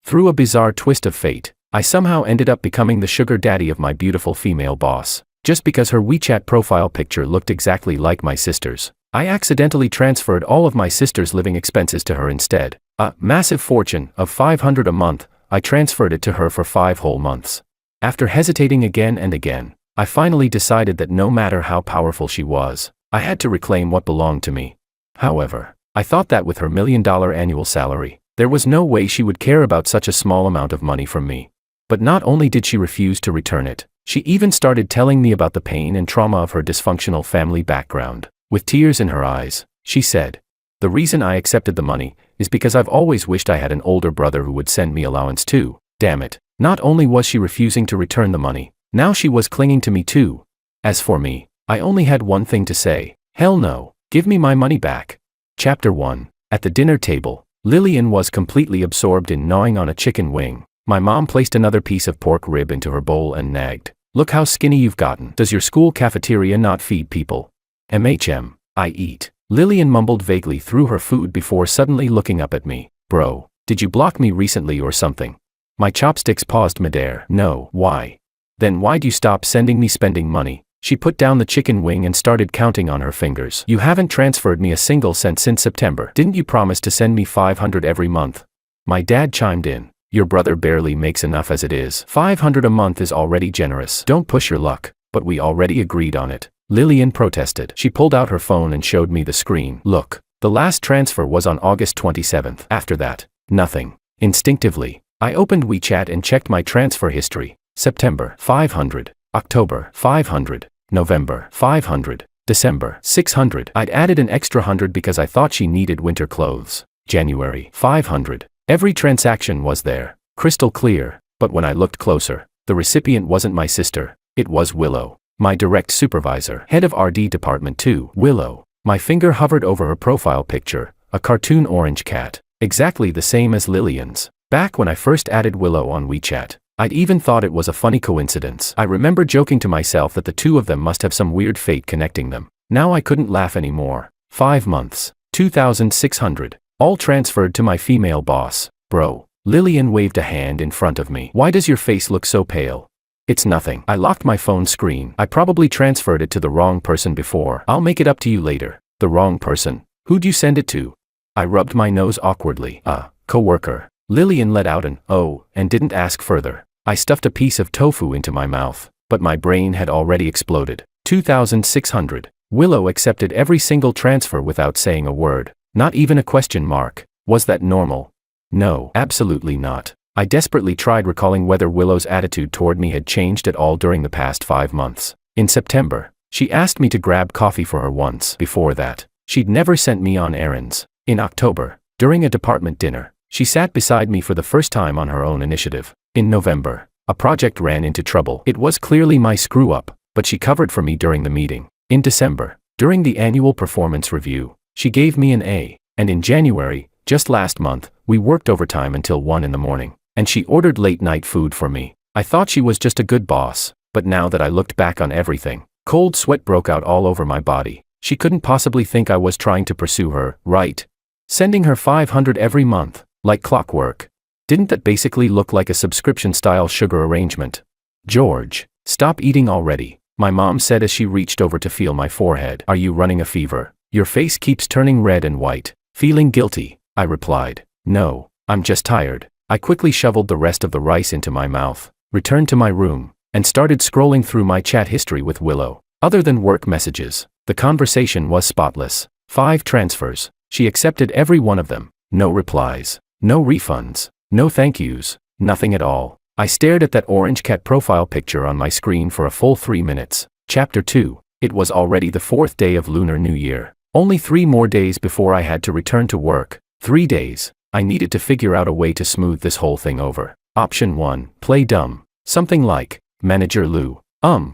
Through a bizarre twist of fate, I somehow ended up becoming the sugar daddy of my beautiful female boss. Just because her WeChat profile picture looked exactly like my sister's, I accidentally transferred all of my sister's living expenses to her instead. A massive fortune of $500 a month, I transferred it to her for 5 whole months. After hesitating again and again, I finally decided that no matter how powerful she was, I had to reclaim what belonged to me. However, I thought that with her $1 million annual salary, there was no way she would care about such a small amount of money from me. But not only did she refuse to return it, she even started telling me about the pain and trauma of her dysfunctional family background. With tears in her eyes, she said, "The reason I accepted the money is because I've always wished I had an older brother who would send me allowance too." Damn it. Not only was she refusing to return the money, now she was clinging to me too. As for me, I only had one thing to say: hell no, give me my money back. Chapter 1. At the dinner table, Lillian was completely absorbed in gnawing on a chicken wing. My mom placed another piece of pork rib into her bowl and nagged, "Look how skinny you've gotten. Does your school cafeteria not feed people?" I eat. Lillian mumbled vaguely through her food before suddenly looking up at me. "Bro, did you block me recently or something?" My chopsticks paused midair. "No." "Why?" "Then why'd you stop sending me spending money?" She put down the chicken wing and started counting on her fingers. "You haven't transferred me a single cent since September. Didn't you promise to send me $500 every month?" My dad chimed in. "Your brother barely makes enough as it is. $500 a month is already generous. Don't push your luck." "But we already agreed on it," Lillian protested. She pulled out her phone and showed me the screen. "Look, the last transfer was on August 27th. After that, nothing." Instinctively, I opened WeChat and checked my transfer history. September, 500. October, 500. November, 500. December, 600. I'd added an extra 100 because I thought she needed winter clothes. January, 500. Every transaction was there, crystal clear, but when I looked closer, the recipient wasn't my sister, it was Willow, my direct supervisor, head of RD department too. Willow. My finger hovered over her profile picture, a cartoon orange cat, exactly the same as Lillian's. Back when I first added Willow on WeChat, I'd even thought it was a funny coincidence. I remember joking to myself that the two of them must have some weird fate connecting them. Now I couldn't laugh anymore. 5 months, 2,600, all transferred to my female boss. "Bro." Lillian waved a hand in front of me. "Why does your face look so pale?" "It's nothing." I locked my phone screen. "I probably transferred it to the wrong person before. I'll make it up to you later." "The wrong person? Who'd you send it to?" I rubbed my nose awkwardly. "A coworker." Lillian let out an "oh" and didn't ask further. I stuffed a piece of tofu into my mouth, but my brain had already exploded. 2,600. Willow accepted every single transfer without saying a word, not even a question mark. Was that normal? No, absolutely not. I desperately tried recalling whether Willow's attitude toward me had changed at all during the past 5 months. In September, she asked me to grab coffee for her once. Before that, she'd never sent me on errands. In October, during a department dinner, she sat beside me for the first time on her own initiative. In November, a project ran into trouble. It was clearly my screw-up, but she covered for me during the meeting. In December, during the annual performance review, she gave me an A. And in January, just last month, we worked overtime until 1 in the morning, and she ordered late-night food for me. I thought she was just a good boss, but now that I looked back on everything, cold sweat broke out all over my body. She couldn't possibly think I was trying to pursue her, right? Sending her $500 every month, like clockwork. Didn't that basically look like a subscription-style sugar arrangement? "George, stop eating already," my mom said as she reached over to feel my forehead. "Are you running a fever? Your face keeps turning red and white." "Feeling guilty," I replied. "No, I'm just tired." I quickly shoveled the rest of the rice into my mouth, returned to my room, and started scrolling through my chat history with Willow. Other than work messages, the conversation was spotless. 5 transfers. She accepted every one of them. No replies. No refunds. No thank yous. Nothing at all. I stared at that orange cat profile picture on my screen for a full 3 minutes. Chapter 2. It was already the 4th day of Lunar New Year. Only 3 more days before I had to return to work. 3 days. I needed to figure out a way to smooth this whole thing over. Option 1. Play dumb. Something like, "Manager Lou,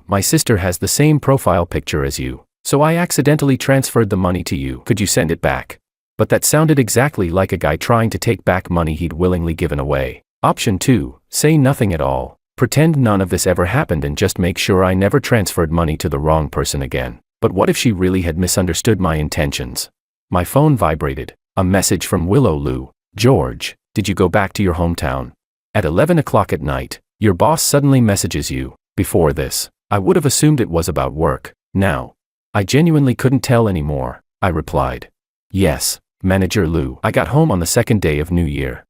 my sister has the same profile picture as you, so I accidentally transferred the money to you. Could you send it back?" But that sounded exactly like a guy trying to take back money he'd willingly given away. Option 2. Say nothing at all. Pretend none of this ever happened and just make sure I never transferred money to the wrong person again. But what if she really had misunderstood my intentions? My phone vibrated. A message from Willow. "Lou, George, did you go back to your hometown?" At 11 o'clock at night, your boss suddenly messages you. Before this, I would have assumed it was about work. Now, I genuinely couldn't tell anymore, I replied. Yes, Manager Lou. I got home on the second day of New Year.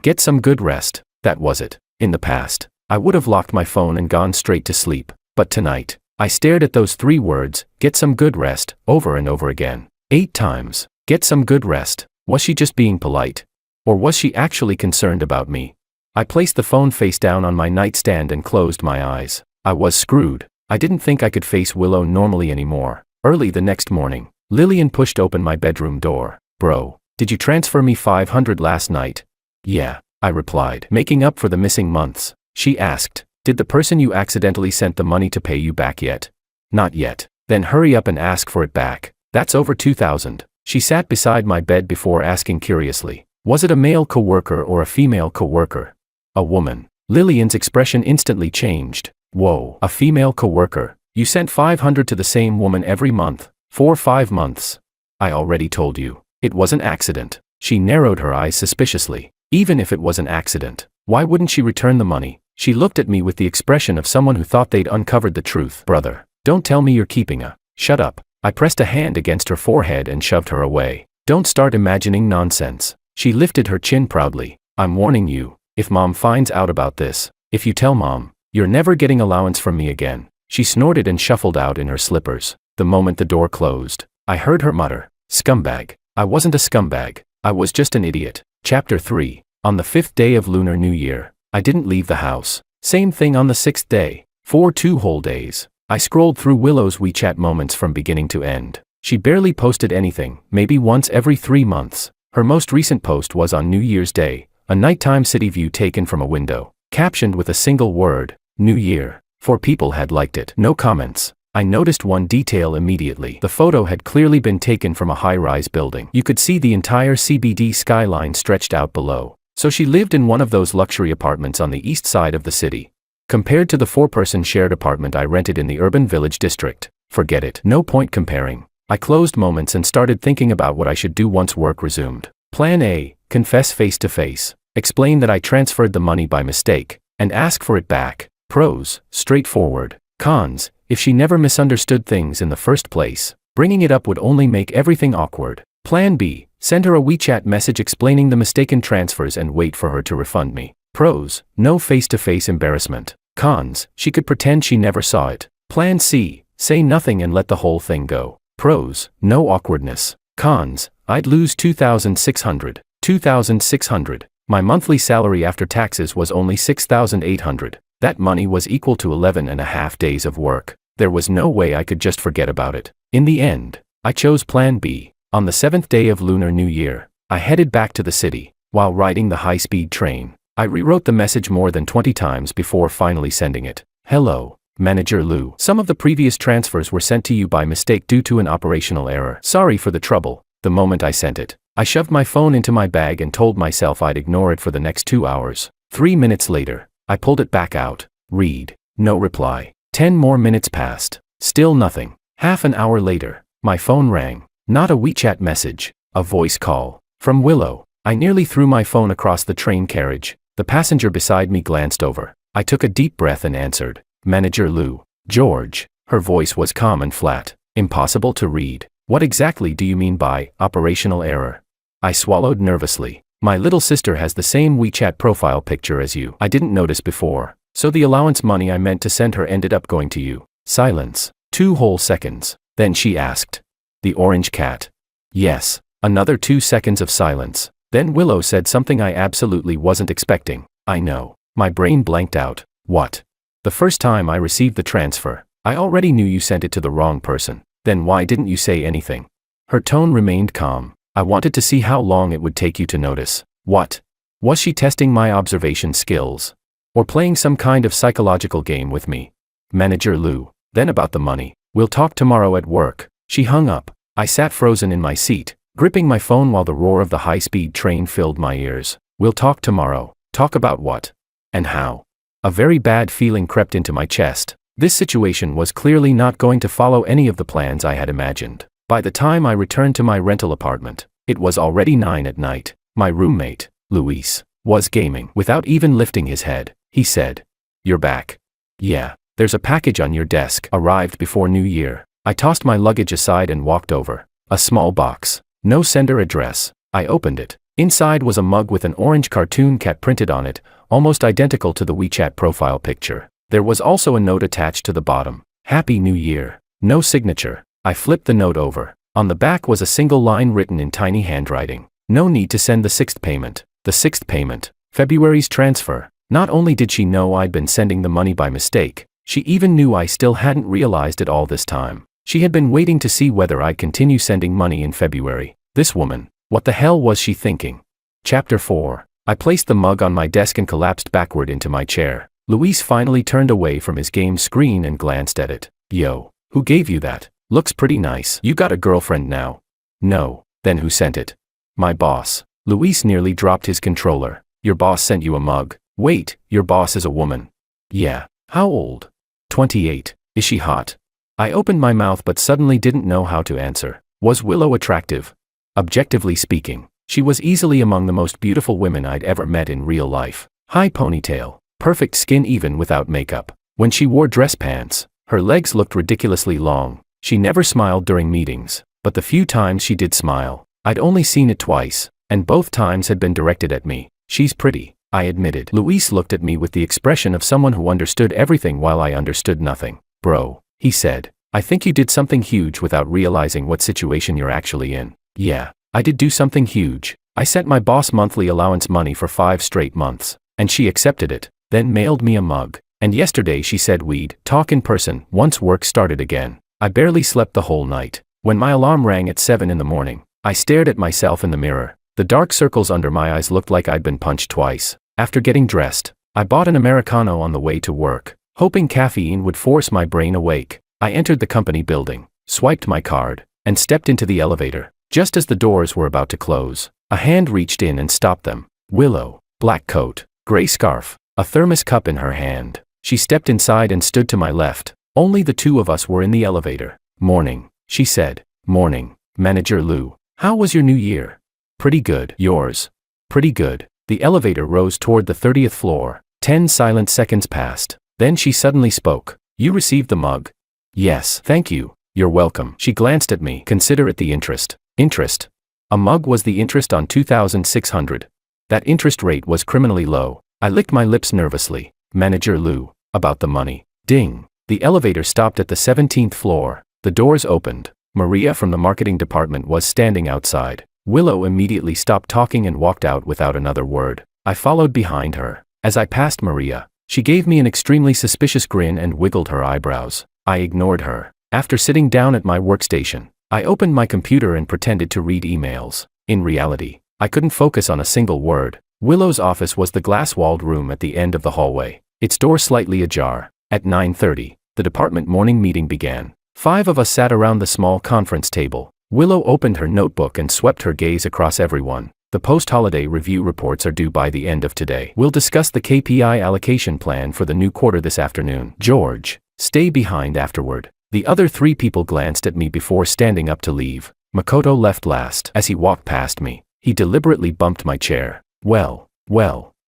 Get some good rest. That was it. In the past, I would have locked my phone and gone straight to sleep. But tonight, I stared at those 3 words, get some good rest, over and over again. 8 times. Get some good rest. Was she just being polite? Or was she actually concerned about me? I placed the phone face down on my nightstand and closed my eyes. I was screwed. I didn't think I could face Willow normally anymore. Early the next morning, Lillian pushed open my bedroom door. Bro, did you transfer me $500 last night? Yeah, I replied, making up for the missing months. She asked, did the person you accidentally sent the money to pay you back yet? Not yet. Then hurry up and ask for it back. That's over $2,000. She sat beside my bed before asking curiously, was it a male coworker or a female coworker? A woman. Lillian's expression instantly changed. Whoa, a female coworker. You sent $500 to the same woman every month, for 5 months. I already told you. It was an accident. She narrowed her eyes suspiciously. Even if it was an accident, why wouldn't she return the money? She looked at me with the expression of someone who thought they'd uncovered the truth. Brother, don't tell me you're keeping a. Shut up. I pressed a hand against her forehead and shoved her away. Don't start imagining nonsense. She lifted her chin proudly. I'm warning you, if Mom finds out about this, if you tell Mom, you're never getting allowance from me again. She snorted and shuffled out in her slippers. The moment the door closed, I heard her mutter, scumbag. I wasn't a scumbag. I was just an idiot. Chapter 3. On the 5th day of Lunar New Year, I didn't leave the house. Same thing on the 6th day. For 2 whole days. I scrolled through Willow's WeChat moments from beginning to end. She barely posted anything, maybe once every 3 months. Her most recent post was on New Year's Day, a nighttime city view taken from a window, captioned with a single word, New Year. 4 people had liked it. No comments. I noticed one detail immediately. The photo had clearly been taken from a high-rise building. You could see the entire CBD skyline stretched out below. So she lived in one of those luxury apartments on the east side of the city. Compared to the 4-person shared apartment I rented in the urban village district, forget it. No point comparing. I closed moments and started thinking about what I should do once work resumed. Plan A, confess face-to-face. Explain that I transferred the money by mistake, and ask for it back. Pros, straightforward. Cons, if she never misunderstood things in the first place, bringing it up would only make everything awkward. Plan B, send her a WeChat message explaining the mistaken transfers and wait for her to refund me. Pros, no face-to-face embarrassment. Cons, she could pretend she never saw it. Plan C, say nothing and let the whole thing go. Pros, no awkwardness. Cons, I'd lose $2,600. $2,600. My monthly salary after taxes was only $6,800. That money was equal to 11.5 days of work. There was no way I could just forget about it. In the end, I chose Plan B. On the 7th day of Lunar New Year, I headed back to the city. While riding the high-speed train, I rewrote the message more than 20 times before finally sending it. Hello, Manager Lou. Some of the previous transfers were sent to you by mistake due to an operational error. Sorry for the trouble. The moment I sent it, I shoved my phone into my bag and told myself I'd ignore it for the next 2 hours. 3 minutes later, I pulled it back out. Read. No reply. 10 more minutes passed. Still nothing. Half an hour later, my phone rang. Not a WeChat message. A voice call. From Willow. I nearly threw my phone across the train carriage. The passenger beside me glanced over. I took a deep breath and answered. Manager Lou. George. Her voice was calm and flat. Impossible to read. What exactly do you mean by operational error? I swallowed nervously. My little sister has the same WeChat profile picture as you. I didn't notice before. So the allowance money I meant to send her ended up going to you. Silence. 2 whole seconds. Then she asked. The orange cat. Yes. Another 2 seconds of silence. Then Willow said something I absolutely wasn't expecting. I know. My brain blanked out. What? The first time I received the transfer, I already knew you sent it to the wrong person. Then why didn't you say anything? Her tone remained calm. I wanted to see how long it would take you to notice. What? Was she testing my observation skills? Or playing some kind of psychological game with me? Manager Lou. Then about the money. We'll talk tomorrow at work. She hung up. I sat frozen in my seat, gripping my phone while the roar of the high-speed train filled my ears. We'll talk tomorrow. Talk about what? And how? A very bad feeling crept into my chest. This situation was clearly not going to follow any of the plans I had imagined. By the time I returned to my rental apartment, it was already 9 at night. My roommate, Luis, Was gaming. Without even lifting his head, he said, "You're back." "Yeah. There's a package on your desk. Arrived before New Year." I tossed my luggage aside and walked over. A small box. No sender address. I opened it. Inside was a mug with an orange cartoon cat printed on it, almost identical to the WeChat profile picture. There was also a note attached to the bottom. "Happy New Year." No signature. I flipped the note over. On the back was a single line written in tiny handwriting. "No need to send the sixth payment." The sixth payment. February's transfer. Not only did she know I'd been sending the money by mistake, she even knew I still hadn't realized it all this time. She had been waiting to see whether I'd continue sending money in February. This woman. What the hell was she thinking? Chapter 4. I placed the mug on my desk and collapsed backward into my chair. Luis finally turned away from his game screen and glanced at it. "Yo, who gave you that? Looks pretty nice. You got a girlfriend now?" "No." "Then who sent it?" "My boss." Luis nearly dropped his controller. "Your boss sent you a mug?" "Wait, your boss is a woman?" "Yeah." "How old?" 28. "Is she hot?" I opened my mouth but suddenly didn't know how to answer. Was Willow attractive? Objectively speaking, she was easily among the most beautiful women I'd ever met in real life. High ponytail, perfect skin even without makeup. When she wore dress pants, her legs looked ridiculously long. She never smiled during meetings, but the few times she did smile, I'd only seen it twice, and both times had been directed at me. "She's pretty," I admitted. Luis looked at me with the expression of someone who understood everything while I understood nothing. "Bro," he said, "I think you did something huge without realizing what situation you're actually in." "Yeah, I did do something huge. I sent my boss monthly allowance money for 5 straight months, and she accepted it, then mailed me a mug. And yesterday she said we'd talk in person once work started again." I barely slept the whole night. When my alarm rang at 7 in the morning, I stared at myself in the mirror. The dark circles under my eyes looked like I'd been punched twice. After getting dressed, I bought an Americano on the way to work, hoping caffeine would force my brain awake. I entered the company building, swiped my card, and stepped into the elevator. Just as the doors were about to close, a hand reached in and stopped them. Willow, black coat, gray scarf, a thermos cup in her hand. She stepped inside and stood to my left. Only the two of us were in the elevator. "Morning," she said. "Morning, Manager Lou. How was your new year?" "Pretty good." "Yours?" "Pretty good." The elevator rose toward the 30th floor. 10 silent seconds passed. Then she suddenly spoke. "You received the mug?" "Yes, thank you." "You're welcome." She glanced at me. "Consider it the interest." "Interest?" A mug was the interest on 2,600. That interest rate was criminally low. I licked my lips nervously. "Manager Lou, about the money." Ding. The elevator stopped at the 17th floor. The doors opened. Maria from the marketing department was standing outside. Willow immediately stopped talking and walked out without another word. I followed behind her. As I passed Maria, she gave me an extremely suspicious grin and wiggled her eyebrows. I ignored her. After sitting down at my workstation, I opened my computer and pretended to read emails. In reality, I couldn't focus on a single word. Willow's office was the glass-walled room at the end of the hallway, its door slightly ajar. At 9:30, the department morning meeting began. 5 of us sat around the small conference table. Willow opened her notebook and swept her gaze across everyone. "The post-holiday review reports are due by the end of today. We'll discuss the KPI allocation plan for the new quarter this afternoon. George, stay behind afterward." The other 3 people glanced at me before standing up to leave. Makoto left last. As he walked past me, he deliberately bumped my chair. Well,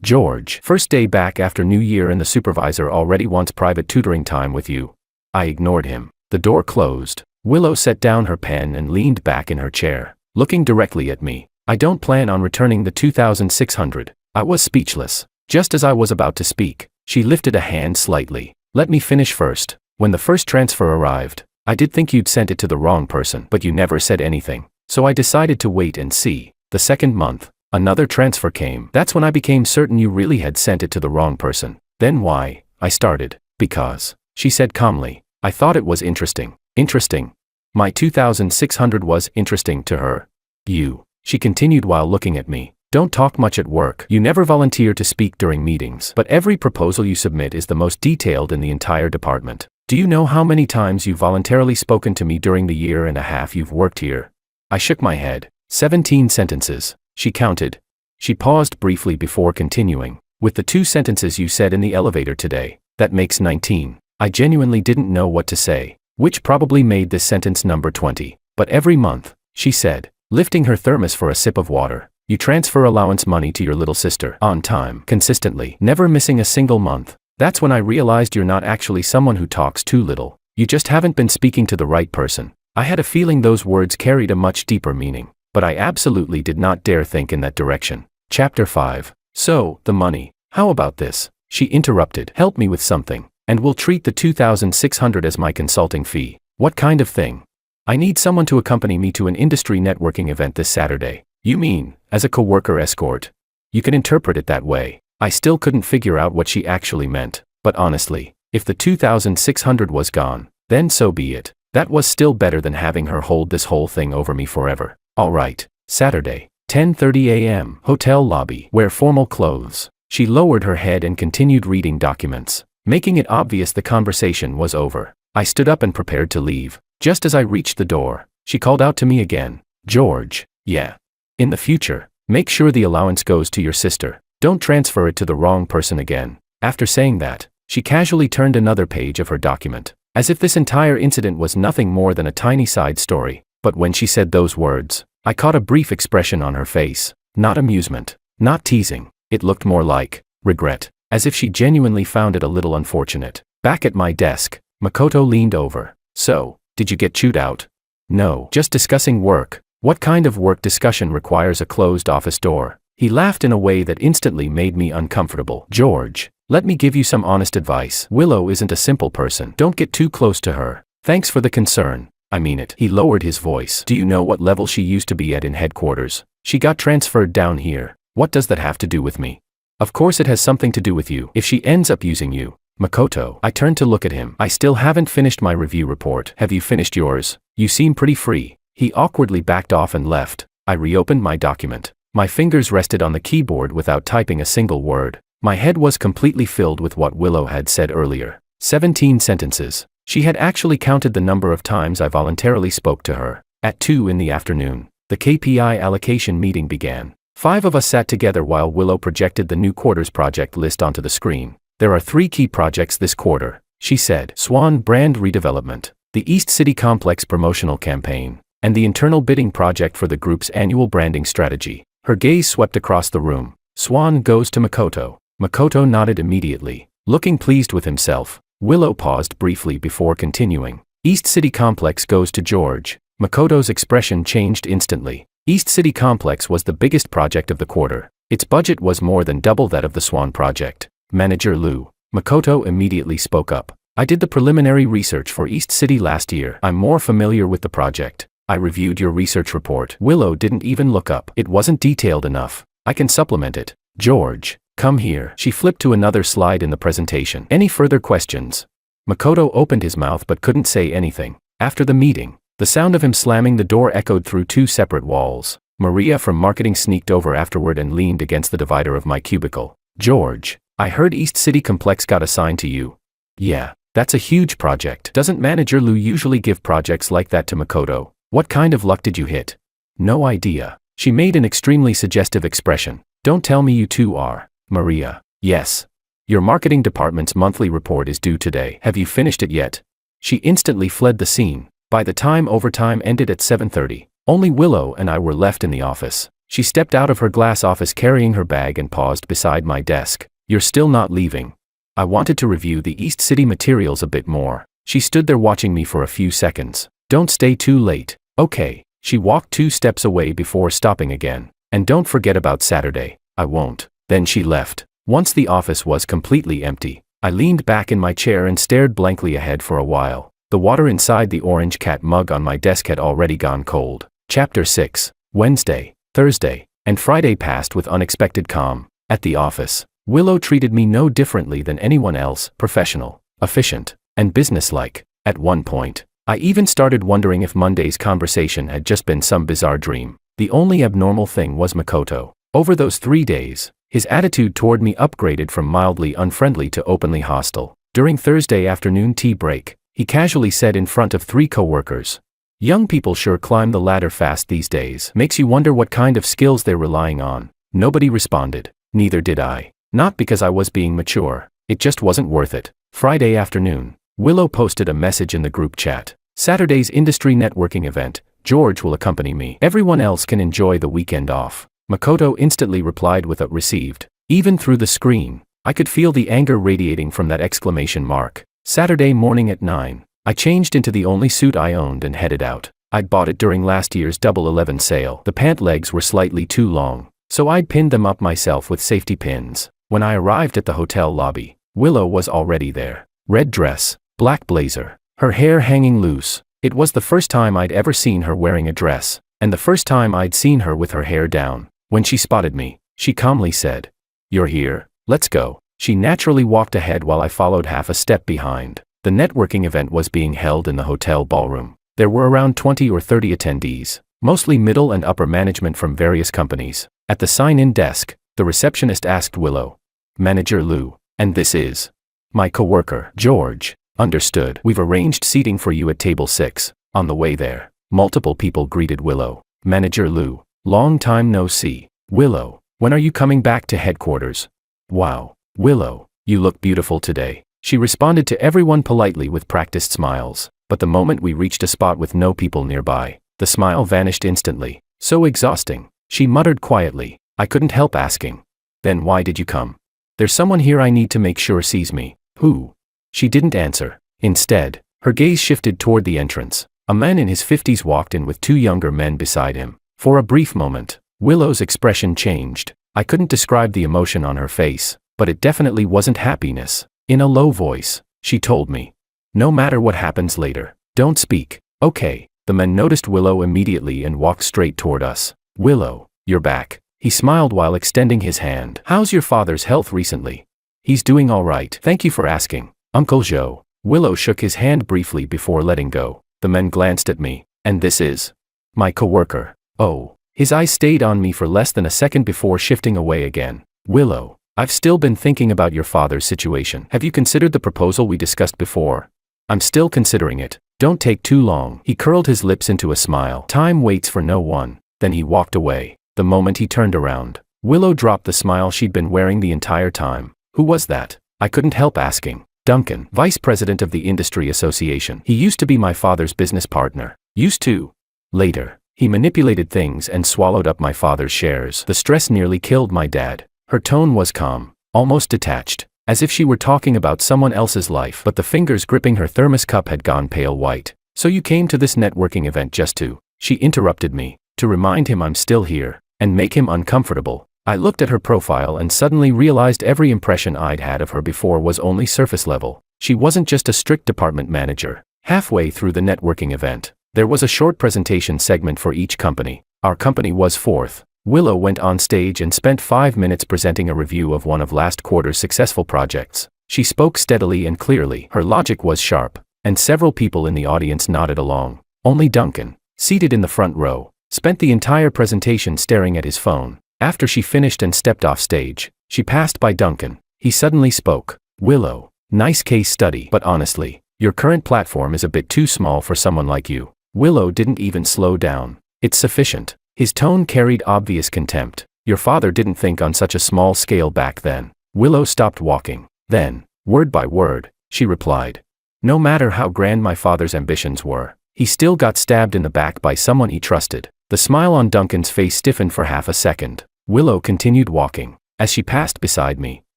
George. First day back after New Year and the supervisor already wants private tutoring time with you. I ignored him. The door closed. Willow set down her pen and leaned back in her chair, looking directly at me. "I don't plan on returning the 2,600. I was speechless. Just as I was about to speak, she lifted a hand slightly. "Let me finish first. When the first transfer arrived, I did think you'd sent it to the wrong person, but you never said anything. So I decided to wait and see. The second month, another transfer came. That's when I became certain you really had sent it to the wrong person. Then why?" I started. "Because," she said calmly, "I thought it was interesting." Interesting? My 2,600 was interesting to her. "You," she continued while looking at me, "don't talk much at work. You never volunteer to speak during meetings. But every proposal you submit is the most detailed in the entire department. Do you know how many times you've voluntarily spoken to me during the year and a half you've worked here?" I shook my head. 17 sentences, she counted. She paused briefly before continuing. "With the 2 sentences you said in the elevator today, that makes 19. I genuinely didn't know what to say, which probably made this sentence number 20. "But every month," she said, lifting her thermos for a sip of water, You transfer allowance money to your little sister on time, consistently, never missing a single month. That's when I realized you're not actually someone who talks too little. You just haven't been speaking to the right person. I had a feeling those words carried a much deeper meaning, but I absolutely did not dare think in that direction. Chapter 5. So, the money. How about this? She interrupted. Help me with something, and we'll treat the $2,600 as my consulting fee. What kind of thing? I need someone to accompany me to an industry networking event this Saturday. You mean, as a coworker escort? You can interpret it that way. I still couldn't figure out what she actually meant, but honestly, if the $2,600 was gone, then so be it. That was still better than having her hold this whole thing over me forever. All right, Saturday, 10:30 a.m., hotel lobby, wear formal clothes. She lowered her head and continued reading documents, making it obvious the conversation was over. I stood up and prepared to leave. Just as I reached the door, she called out to me again. George, yeah. In the future, make sure the allowance goes to your sister. Don't transfer it to the wrong person again. After saying that, she casually turned another page of her document, as if this entire incident was nothing more than a tiny side story. But when she said those words, I caught a brief expression on her face. Not amusement, not teasing. It looked more like regret, as if she genuinely found it a little unfortunate. Back at my desk, Makoto leaned over. So, did you get chewed out? No, just discussing work. What kind of work discussion requires a closed office door? He laughed in a way that instantly made me uncomfortable. George, let me give you some honest advice. Willow isn't a simple person. Don't get too close to her. Thanks for the concern. I mean it. He lowered his voice. Do you know what level she used to be at in headquarters? She got transferred down here. What does that have to do with me? Of course it has something to do with you. If she ends up using you. Makoto. I turned to look at him. I still haven't finished my review report. Have you finished yours? You seem pretty free. He awkwardly backed off and left. I reopened my document. My fingers rested on the keyboard without typing a single word. My head was completely filled with what Willow had said earlier. 17 sentences. She had actually counted the number of times I voluntarily spoke to her. At 2 in the afternoon, the KPI allocation meeting began. 5 of us sat together while Willow projected the new quarter's project list onto the screen. There are 3 key projects this quarter, she said. Swan brand redevelopment, the East City Complex promotional campaign, and the internal bidding project for the group's annual branding strategy. Her gaze swept across the room. Swan goes to Makoto. Makoto nodded immediately, looking pleased with himself. Willow paused briefly before continuing. East City Complex goes to George. Makoto's expression changed instantly. East City Complex was the biggest project of the quarter. Its budget was more than double that of the Swan project. Manager Lou. Makoto immediately spoke up. I did the preliminary research for East City last year. I'm more familiar with the project. I reviewed your research report. Willow didn't even look up. It wasn't detailed enough. I can supplement it. George, come here. She flipped to another slide in the presentation. Any further questions? Makoto opened his mouth but couldn't say anything. After the meeting, the sound of him slamming the door echoed through 2 separate walls. Maria from marketing sneaked over afterward and leaned against the divider of my cubicle. George, I heard East City Complex got assigned to you. Yeah, that's a huge project. Doesn't Manager Lou usually give projects like that to Makoto? What kind of luck did you hit? No idea. She made an extremely suggestive expression. Don't tell me you two are. Maria. Yes. Your marketing department's monthly report is due today. Have you finished it yet? She instantly fled the scene. By the time overtime ended at 7:30, only Willow and I were left in the office. She stepped out of her glass office carrying her bag and paused beside my desk. You're still not leaving. I wanted to review the East City materials a bit more. She stood there watching me for a few seconds. Don't stay too late. Okay. She walked 2 steps away before stopping again. And don't forget about Saturday. I won't. Then she left. Once the office was completely empty, I leaned back in my chair and stared blankly ahead for a while. The water inside the orange cat mug on my desk had already gone cold. Chapter 6. Wednesday, Thursday, and Friday passed with unexpected calm. At the office, Willow treated me no differently than anyone else, professional, efficient, and businesslike. At one point, I even started wondering if Monday's conversation had just been some bizarre dream. The only abnormal thing was Makoto. Over those 3 days, his attitude toward me upgraded from mildly unfriendly to openly hostile. During Thursday afternoon tea break, he casually said in front of 3 coworkers, "Young people sure climb the ladder fast these days. Makes you wonder what kind of skills they're relying on." Nobody responded. Neither did I. Not because I was being mature. It just wasn't worth it. Friday afternoon, Willow posted a message in the group chat. Saturday's industry networking event. George will accompany me. Everyone else can enjoy the weekend off. Makoto instantly replied with a received. Even through the screen, I could feel the anger radiating from that exclamation mark. Saturday morning at 9. I changed into the only suit I owned and headed out. I'd bought it during last year's Double 11 sale. The pant legs were slightly too long, so I'd pinned them up myself with safety pins. When I arrived at the hotel lobby, Willow was already there. Red dress, black blazer, her hair hanging loose. It was the first time I'd ever seen her wearing a dress, and the first time I'd seen her with her hair down. When she spotted me, she calmly said, "You're here, let's go." She naturally walked ahead while I followed half a step behind. The networking event was being held in the hotel ballroom. There were around 20 or 30 attendees, mostly middle and upper management from various companies. At the sign-in desk, the receptionist asked Willow, "Manager Lou, and this is?" "My coworker, George." "Understood. We've arranged seating for you at table 6. On the way there, multiple people greeted Willow. "Manager Lou, long time no see." "Willow, when are you coming back to headquarters?" "Wow, Willow, you look beautiful today." She responded to everyone politely with practiced smiles, but the moment we reached a spot with no people nearby, the smile vanished instantly. "So exhausting," she muttered quietly. I couldn't help asking, "Then why did you come?" "There's someone here I need to make sure sees me." "Who?" She didn't answer. Instead, her gaze shifted toward the entrance. A man in his 50s walked in with 2 younger men beside him. For a brief moment, Willow's expression changed. I couldn't describe the emotion on her face, but it definitely wasn't happiness. In a low voice, she told me, "No matter what happens later, don't speak, okay?" The men noticed Willow immediately and walked straight toward us. "Willow, you're back." He smiled while extending his hand. "How's your father's health recently?" "He's doing all right, thank you for asking, Uncle Joe." Willow shook his hand briefly before letting go. The men glanced at me. "And this is?" "My coworker." "Oh." His eyes stayed on me for less than a second before shifting away again. "Willow, I've still been thinking about your father's situation. Have you considered the proposal we discussed before?" "I'm still considering it. Don't take too long." He curled his lips into a smile. "Time waits for no one." Then he walked away. The moment he turned around, Willow dropped the smile she'd been wearing the entire time. "Who was that?" I couldn't help asking. "Duncan, vice president of the industry association. He used to be my father's business partner." "Used to?" "Later, he manipulated things and swallowed up my father's shares. The stress nearly killed my dad." Her tone was calm, almost detached, as if she were talking about someone else's life, but the fingers gripping her thermos cup had gone pale white. "So you came to this networking event just to?" She interrupted me. "To remind him I'm still here, and make him uncomfortable." I looked at her profile and suddenly realized every impression I'd had of her before was only surface level. She wasn't just a strict department manager. Halfway through the networking event, there was a short presentation segment for each company. Our company was fourth. Willow went on stage and spent 5 minutes presenting a review of one of last quarter's successful projects. She spoke steadily and clearly. Her logic was sharp, and several people in the audience nodded along. Only Duncan, seated in the front row, spent the entire presentation staring at his phone. After she finished and stepped off stage, she passed by Duncan. He suddenly spoke. "Willow, nice case study, but honestly, your current platform is a bit too small for someone like you." Willow didn't even slow down. "It's sufficient." His tone carried obvious contempt. "Your father didn't think on such a small scale back then." Willow stopped walking. Then, word by word, she replied, "No matter how grand my father's ambitions were, he still got stabbed in the back by someone he trusted." The smile on Duncan's face stiffened for half a second. Willow continued walking. As she passed beside me,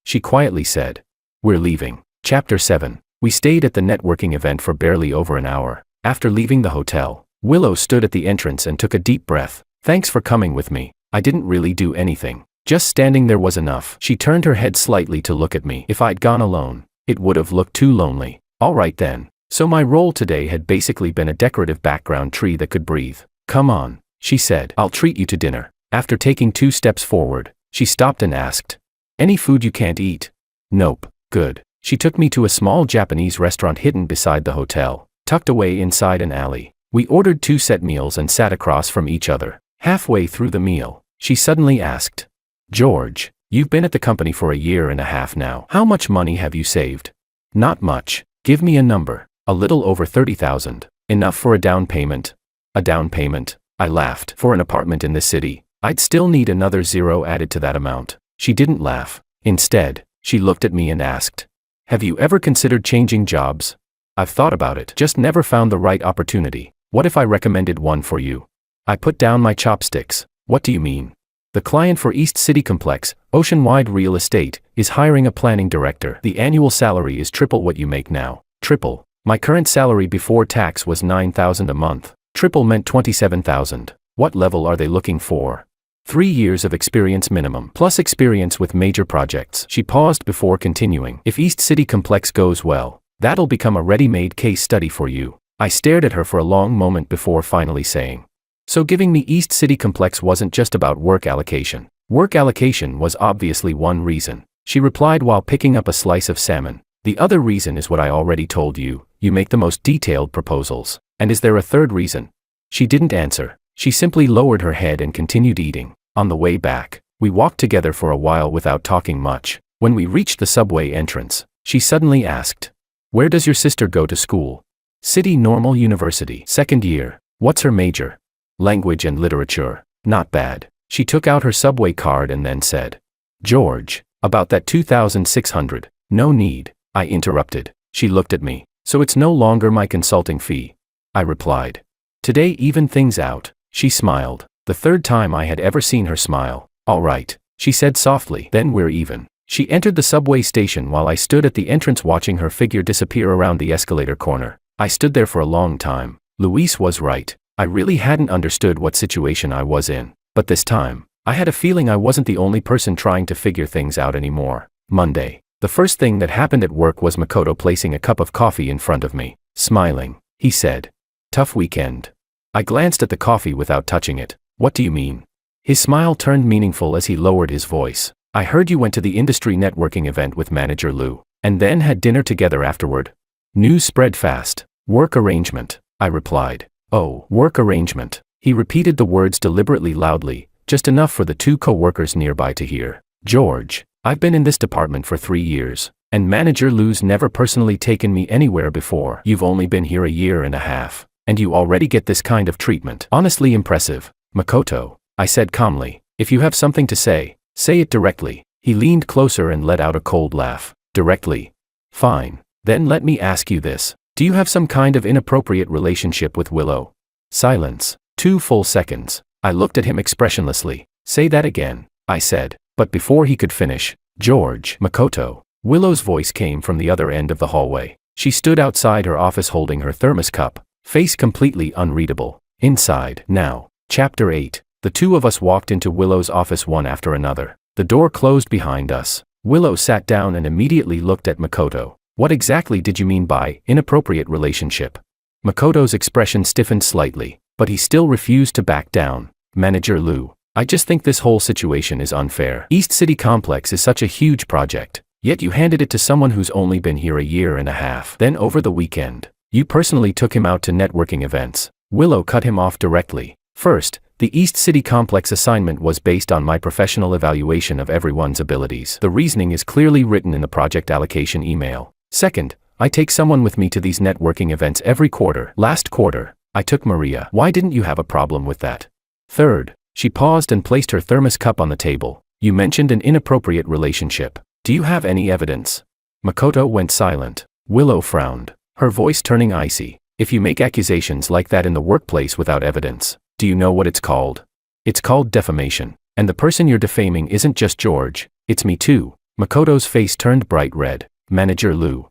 she quietly said, "We're leaving." Chapter 7. We stayed at the networking event for barely over an hour. After leaving the hotel, Willow stood at the entrance and took a deep breath. "Thanks for coming with me. I didn't really do anything. Just standing there was enough." She turned her head slightly to look at me. "If I'd gone alone, it would have looked too lonely." "All right then." So my role today had basically been a decorative background tree that could breathe. "Come on," she said. "I'll treat you to dinner." After taking 2 steps forward, she stopped and asked, "Any food you can't eat?" "Nope." "Good." She took me to a small Japanese restaurant hidden beside the hotel, tucked away inside an alley. We ordered 2 set meals and sat across from each other. Halfway through the meal, she suddenly asked, "George, you've been at the company for a year and a half now. How much money have you saved?" "Not much." "Give me a number." "A little over 30,000. Enough for a down payment." "A down payment?" I laughed. "For an apartment in this city, I'd still need another 0 added to that amount." She didn't laugh. Instead, she looked at me and asked, "Have you ever considered changing jobs?" "I've thought about it, just never found the right opportunity." "What if I recommended one for you?" I put down my chopsticks. "What do you mean?" The client for East City Complex, Oceanwide Real Estate, is hiring a planning director. The annual salary is triple what you make now. Triple. My current salary before tax was $9,000 a month. Triple meant $27,000. What level are they looking for? 3 years of experience minimum, plus experience with major projects. She paused before continuing. If East City Complex goes well, that'll become a ready-made case study for you. I stared at her for a long moment before finally saying. So giving me East City Complex wasn't just about work allocation. Work allocation was obviously one reason. She replied while picking up a slice of salmon. The other reason is what I already told you. You make the most detailed proposals. And is there a third reason? She didn't answer. She simply lowered her head and continued eating. On the way back, we walked together for a while without talking much. When we reached the subway entrance, she suddenly asked, "Where does your sister go to school?" "City Normal University, 2nd year. What's her major?" "Language and literature." "Not bad." She took out her subway card and then said, "George, about that $2,600. "No need," I interrupted. She looked at me. "So it's no longer my consulting fee?" I replied. "Today even things out." She smiled. The third time I had ever seen her smile. "All right," she said softly, "then we're even." She entered the subway station while I stood at the entrance watching her figure disappear around the escalator corner. I stood there for a long time. Luis was right. I really hadn't understood what situation I was in. But this time, I had a feeling I wasn't the only person trying to figure things out anymore. Monday. The first thing that happened at work was Makoto placing a cup of coffee in front of me. Smiling, he said, "Tough weekend." I glanced at the coffee without touching it. "What do you mean?" His smile turned meaningful as he lowered his voice. "I heard you went to the industry networking event with manager Lou, and then had dinner together afterward." News spread fast. "Work arrangement," I replied. "Oh, work arrangement." He repeated the words deliberately loudly, just enough for the 2 co-workers nearby to hear. "George, I've been in this department for 3 years, and manager Lou's never personally taken me anywhere before. You've only been here a year and a half, and you already get this kind of treatment. Honestly impressive." "Makoto," I said calmly, "if you have something to say it directly." He leaned closer and let out a cold laugh. "Directly? Fine. Then let me ask you this. Do you have some kind of inappropriate relationship with Willow?" Silence. 2 full seconds. I looked at him expressionlessly. "Say that again," I said. But before he could finish, "George." "Makoto." Willow's voice came from the other end of the hallway. She stood outside her office holding her thermos cup, face completely unreadable. Inside. Now. Chapter 8. The 2 of us walked into Willow's office one after another. The door closed behind us. Willow sat down and immediately looked at Makoto. "What exactly did you mean by inappropriate relationship?" Makoto's expression stiffened slightly, but he still refused to back down. "Manager Lou, I just think this whole situation is unfair. East City Complex is such a huge project, yet you handed it to someone who's only been here a year and a half. Then over the weekend, you personally took him out to networking events." Willow cut him off directly. "First, the East City Complex assignment was based on my professional evaluation of everyone's abilities. The reasoning is clearly written in the project allocation email. Second, I take someone with me to these networking events every quarter. Last quarter, I took Maria. Why didn't you have a problem with that? Third," she paused and placed her thermos cup on the table, "you mentioned an inappropriate relationship. Do you have any evidence?" Makoto went silent. Willow frowned, her voice turning icy. "If you make accusations like that in the workplace without evidence, do you know what it's called? It's called defamation. And the person you're defaming isn't just George, it's me too." Makoto's face turned bright red. "Manager Lou,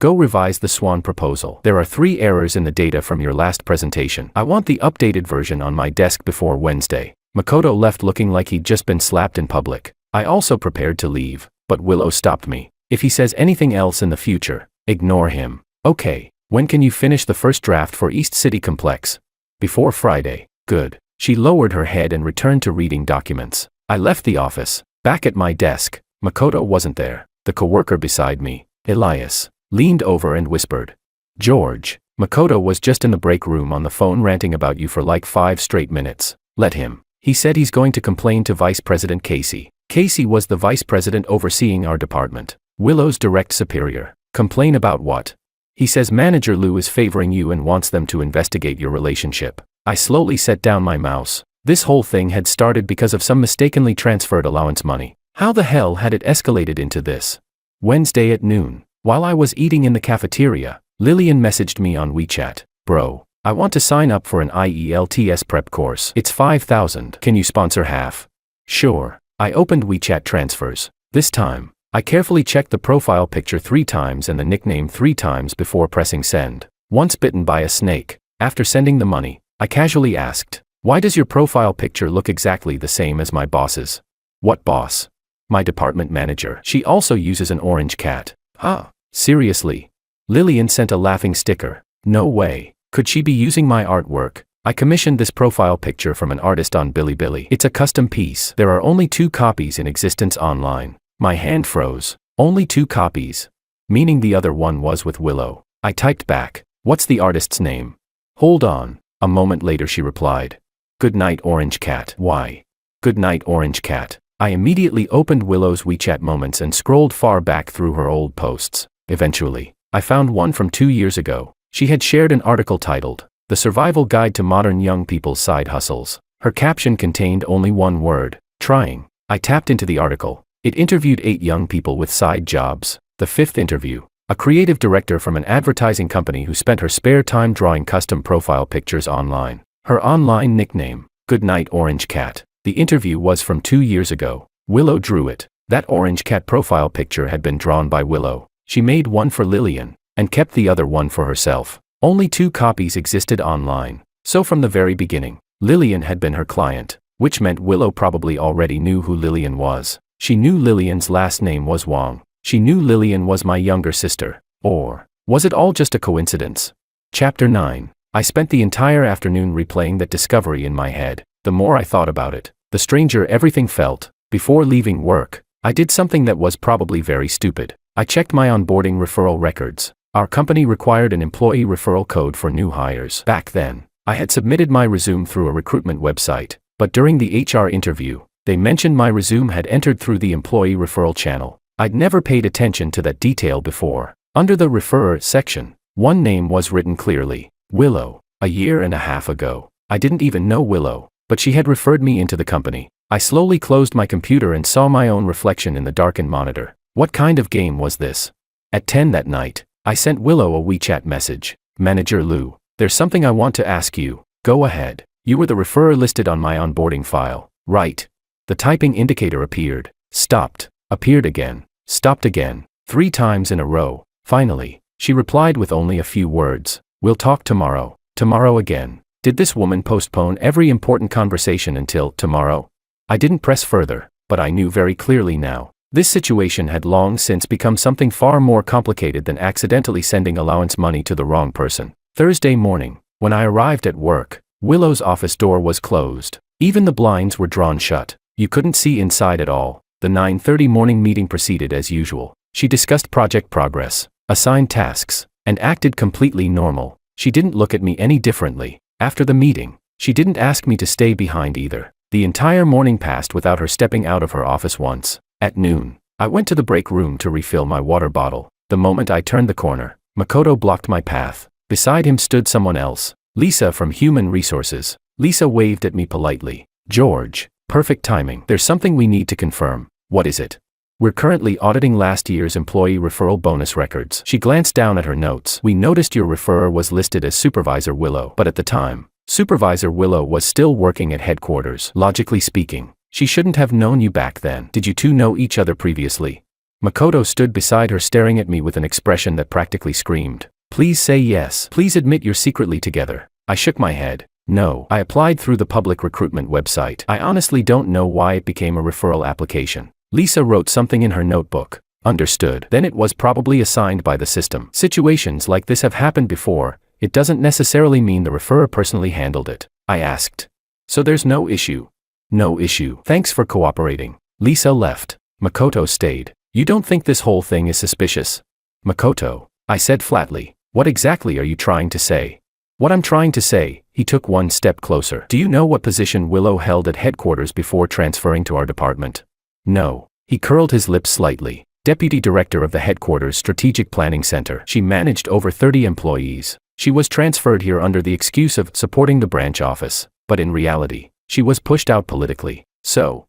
go revise the Swan proposal. There are 3 errors in the data from your last presentation. I want the updated version on my desk before Wednesday." Makoto left looking like he'd just been slapped in public. I also prepared to leave, but Willow stopped me. "If he says anything else in the future, ignore him." "Okay, when can you finish the first draft for East City Complex?" "Before Friday." "Good." She lowered her head and returned to reading documents. I left the office. Back at my desk, Makoto wasn't there. The coworker beside me, Elias, leaned over and whispered, "George, Makoto was just in the break room on the phone ranting about you for like 5 straight minutes." "Let him. He said he's going to complain to Vice President Casey." Casey was the vice president overseeing our department. Willow's direct superior. "Complain about what?" "He says Manager Lou is favoring you and wants them to investigate your relationship." I slowly set down my mouse. This whole thing had started because of some mistakenly transferred allowance money. How the hell had it escalated into this? Wednesday at noon, while I was eating in the cafeteria, Lillian messaged me on WeChat. "Bro, I want to sign up for an IELTS prep course. It's $5,000. Can you sponsor half?" Sure. I opened WeChat transfers. This time, I carefully checked the profile picture 3 times and the nickname 3 times before pressing send. Once bitten by a snake. After sending the money, I casually asked, "Why does your profile picture look exactly the same as my boss's?" "What boss?" "My department manager. She also uses an orange cat." "Huh? Seriously?" Lillian sent a laughing sticker. "No way. Could she be using my artwork?" "I commissioned this profile picture from an artist on Bilibili. It's a custom piece. There are only 2 copies in existence online." My hand froze. "Only 2 copies? Meaning the other one was with Willow." I typed back, "What's the artist's name?" "Hold on." A moment later she replied, "Good night, Orange Cat." "Why? Good night, Orange Cat." I immediately opened Willow's WeChat moments and scrolled far back through her old posts. Eventually, I found one from 2 years ago. She had shared an article titled, "The Survival Guide to Modern Young People's Side Hustles." Her caption contained only one word, "Trying." I tapped into the article. It interviewed 8 young people with side jobs. The 5th interview, a creative director from an advertising company who spent her spare time drawing custom profile pictures online. Her online nickname, "Good Night Orange Cat." The interview was from 2 years ago. Willow drew it. That orange cat profile picture had been drawn by Willow. She made one for Lillian, and kept the other one for herself. Only 2 copies existed online. So from the very beginning, Lillian had been her client, which meant Willow probably already knew who Lillian was. She knew Lillian's last name was Wong. She knew Lillian was my younger sister. Or was it all just a coincidence? Chapter 9. I spent the entire afternoon replaying that discovery in my head. The more I thought about it, the stranger everything felt. Before leaving work, I did something that was probably very stupid. I checked my onboarding referral records. Our company required an employee referral code for new hires. Back then, I had submitted my resume through a recruitment website, but during the HR interview, they mentioned my resume had entered through the employee referral channel. I'd never paid attention to that detail before. Under the referrer section, one name was written clearly, Willow. A year and a half ago, I didn't even know Willow, but she had referred me into the company. I slowly closed my computer and saw my own reflection in the darkened monitor. What kind of game was this? At 10 that night, I sent Willow a WeChat message. "Manager Lou, there's something I want to ask you." "Go ahead. You were the referrer listed on my onboarding file, right?" The typing indicator appeared, stopped, appeared again, stopped again, 3 times in a row. Finally, she replied with only a few words, "We'll talk tomorrow." Tomorrow again. Did this woman postpone every important conversation until tomorrow? I didn't press further, but I knew very clearly now. This situation had long since become something far more complicated than accidentally sending allowance money to the wrong person. Thursday morning, when I arrived at work, Willow's office door was closed. Even the blinds were drawn shut. You couldn't see inside at all. The 9:30 morning meeting proceeded as usual. She discussed project progress, assigned tasks, and acted completely normal. She didn't look at me any differently. After the meeting, she didn't ask me to stay behind either. The entire morning passed without her stepping out of her office once. At noon, I went to the break room to refill my water bottle. The moment I turned the corner, Makoto blocked my path. Beside him stood someone else, Lisa from Human Resources. Lisa waved at me politely. "George, perfect timing. There's something we need to confirm." "What is it?" "We're currently auditing last year's employee referral bonus records." She glanced down at her notes. "We noticed your referrer was listed as Supervisor Willow, but at the time, Supervisor Willow was still working at headquarters. Logically speaking, she shouldn't have known you back then. Did you two know each other previously?" Makoto stood beside her staring at me with an expression that practically screamed, "Please say yes. Please admit you're secretly together." I shook my head. "No, I applied through the public recruitment website. I honestly don't know why it became a referral application." Lisa wrote something in her notebook. "Understood. Then it was probably assigned by the system. Situations like this have happened before. It doesn't necessarily mean the referrer personally handled it." I asked. "So there's no issue?" "No issue. Thanks for cooperating." Lisa left. Makoto stayed. "You don't think this whole thing is suspicious?" "Makoto," I said flatly, "what exactly are you trying to say?" "What I'm trying to say," he took one step closer. "Do you know what position Willow held at headquarters before transferring to our department?" "No." He curled his lips slightly. "Deputy Director of the headquarters Strategic Planning Center. She managed over 30 employees. She was transferred here under the excuse of supporting the branch office, but in reality, she was pushed out politically. So,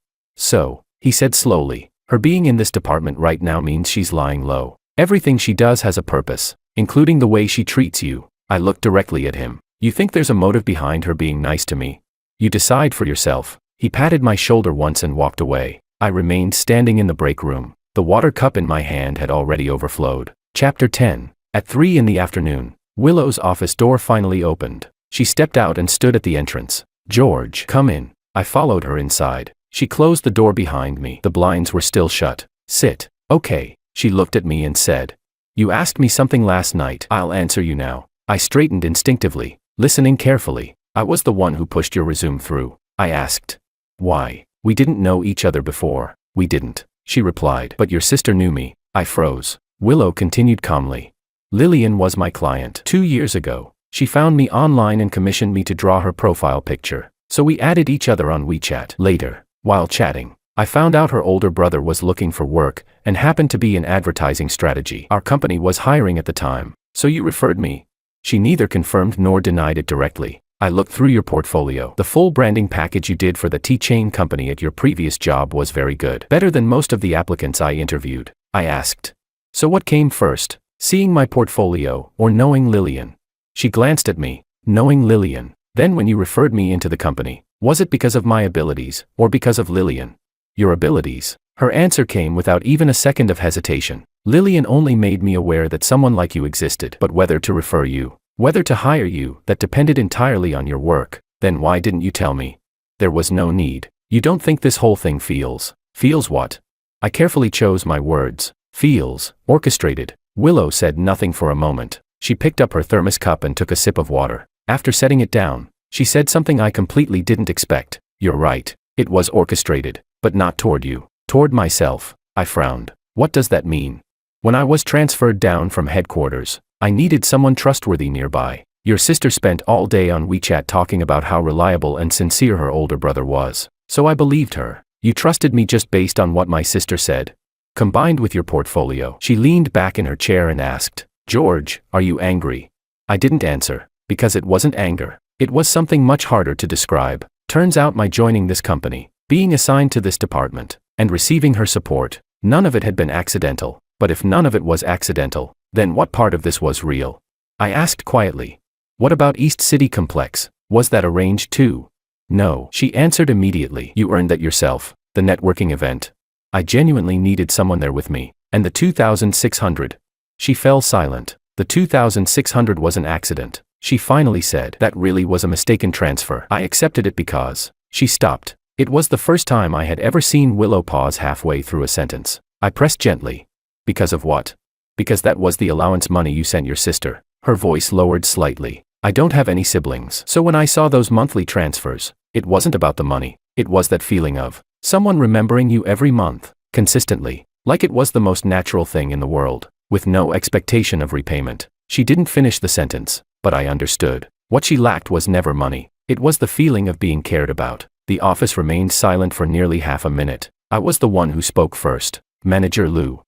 he said slowly, her being in this department right now means she's lying low. Everything she does has a purpose, including the way she treats you." I looked directly at him. "You think there's a motive behind her being nice to me?" "You decide for yourself." He patted my shoulder once and walked away. I remained standing in the break room. The water cup in my hand had already overflowed. Chapter 10. At 3 in the afternoon, Willow's office door finally opened. She stepped out and stood at the entrance. "George, come in." I followed her inside. She closed the door behind me. The blinds were still shut. "Sit." "Okay." She looked at me and said, "You asked me something last night. I'll answer you now." I straightened instinctively, listening carefully. "I was the one who pushed your resume through." I asked. "Why? We didn't know each other before." "We didn't," she replied. "But your sister knew me." I froze. Willow continued calmly. "Lillian was my client 2 years ago. She found me online and commissioned me to draw her profile picture. So we added each other on WeChat. Later, while chatting, I found out her older brother was looking for work and happened to be in advertising strategy. Our company was hiring at the time. So you referred me." She neither confirmed nor denied it directly. "I looked through your portfolio. The full branding package you did for the tea-chain company at your previous job was very good. Better than most of the applicants I interviewed." I asked. "So what came first, seeing my portfolio or knowing Lillian?" She glanced at me. "Knowing Lillian. Then when you referred me into the company, was it because of my abilities or because of Lillian?" "Your abilities." Her answer came without even a second of hesitation. "Lillian only made me aware that someone like you existed, but whether to refer you, whether to hire you, that depended entirely on your work. Then why didn't you tell me?" "There was no need." "You don't think this whole thing feels?" "Feels what?" I carefully chose my words. "Feels orchestrated." Willow said nothing for a moment. She picked up her thermos cup and took a sip of water. After setting it down, she said something I completely didn't expect. "You're right. It was orchestrated, but not toward you. Toward myself." I frowned. "What does that mean?" "When I was transferred down from headquarters, I needed someone trustworthy nearby. Your sister spent all day on WeChat talking about how reliable and sincere her older brother was. So I believed her. You trusted me just based on what my sister said. Combined with your portfolio." She leaned back in her chair and asked, "George, are you angry?" I didn't answer, because it wasn't anger. It was something much harder to describe. Turns out my joining this company, being assigned to this department, and receiving her support, none of it had been accidental. But if none of it was accidental, then what part of this was real? I asked quietly. "What about East City Complex? Was that arranged too?" "No," she answered immediately. "You earned that yourself, the networking event. I genuinely needed someone there with me. And the 2,600. She fell silent. "The 2,600 was an accident," she finally said. "That really was a mistaken transfer. I accepted it because..." She stopped. It was the first time I had ever seen Willow pause halfway through a sentence. I pressed gently. "Because of what?" "Because that was the allowance money you sent your sister." Her voice lowered slightly. "I don't have any siblings. So when I saw those monthly transfers, it wasn't about the money. It was that feeling of someone remembering you every month, consistently, like it was the most natural thing in the world, with no expectation of repayment." She didn't finish the sentence, but I understood. What she lacked was never money. It was the feeling of being cared about. The office remained silent for nearly half a minute. I was the one who spoke first. "Manager Lou,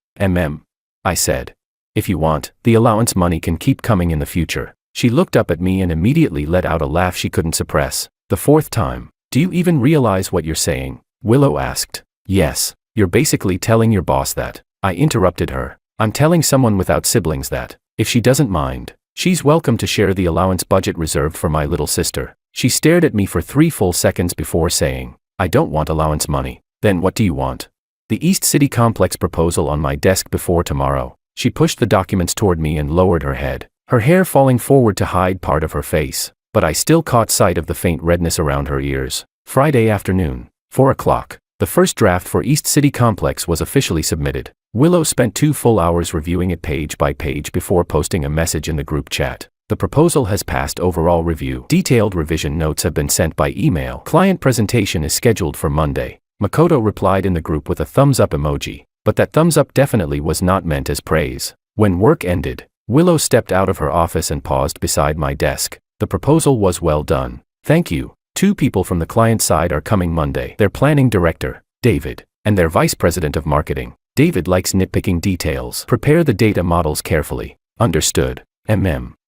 I said. "If you want, the allowance money can keep coming in the future." She looked up at me and immediately let out a laugh she couldn't suppress. "The fourth time. Do you even realize what you're saying?" Willow asked. "Yes. You're basically telling your boss that." I interrupted her. "I'm telling someone without siblings that, if she doesn't mind, she's welcome to share the allowance budget reserved for my little sister." She stared at me for 3 full seconds before saying, "I don't want allowance money." "Then what do you want?" "The East City Complex proposal on my desk before tomorrow." She pushed the documents toward me and lowered her head, her hair falling forward to hide part of her face, but I still caught sight of the faint redness around her ears. Friday afternoon, 4 o'clock. The first draft for East City Complex was officially submitted. Willow spent 2 full hours reviewing it page by page before posting a message in the group chat. "The proposal has passed overall review. Detailed revision notes have been sent by email. Client presentation is scheduled for Monday." Makoto replied in the group with a thumbs up emoji, but that thumbs up definitely was not meant as praise. When work ended, Willow stepped out of her office and paused beside my desk. "The proposal was well done. Thank you. 2 people from the client side are coming Monday. Their planning director, David, and their vice president of marketing. David likes nitpicking details. Prepare the data models carefully." "Understood,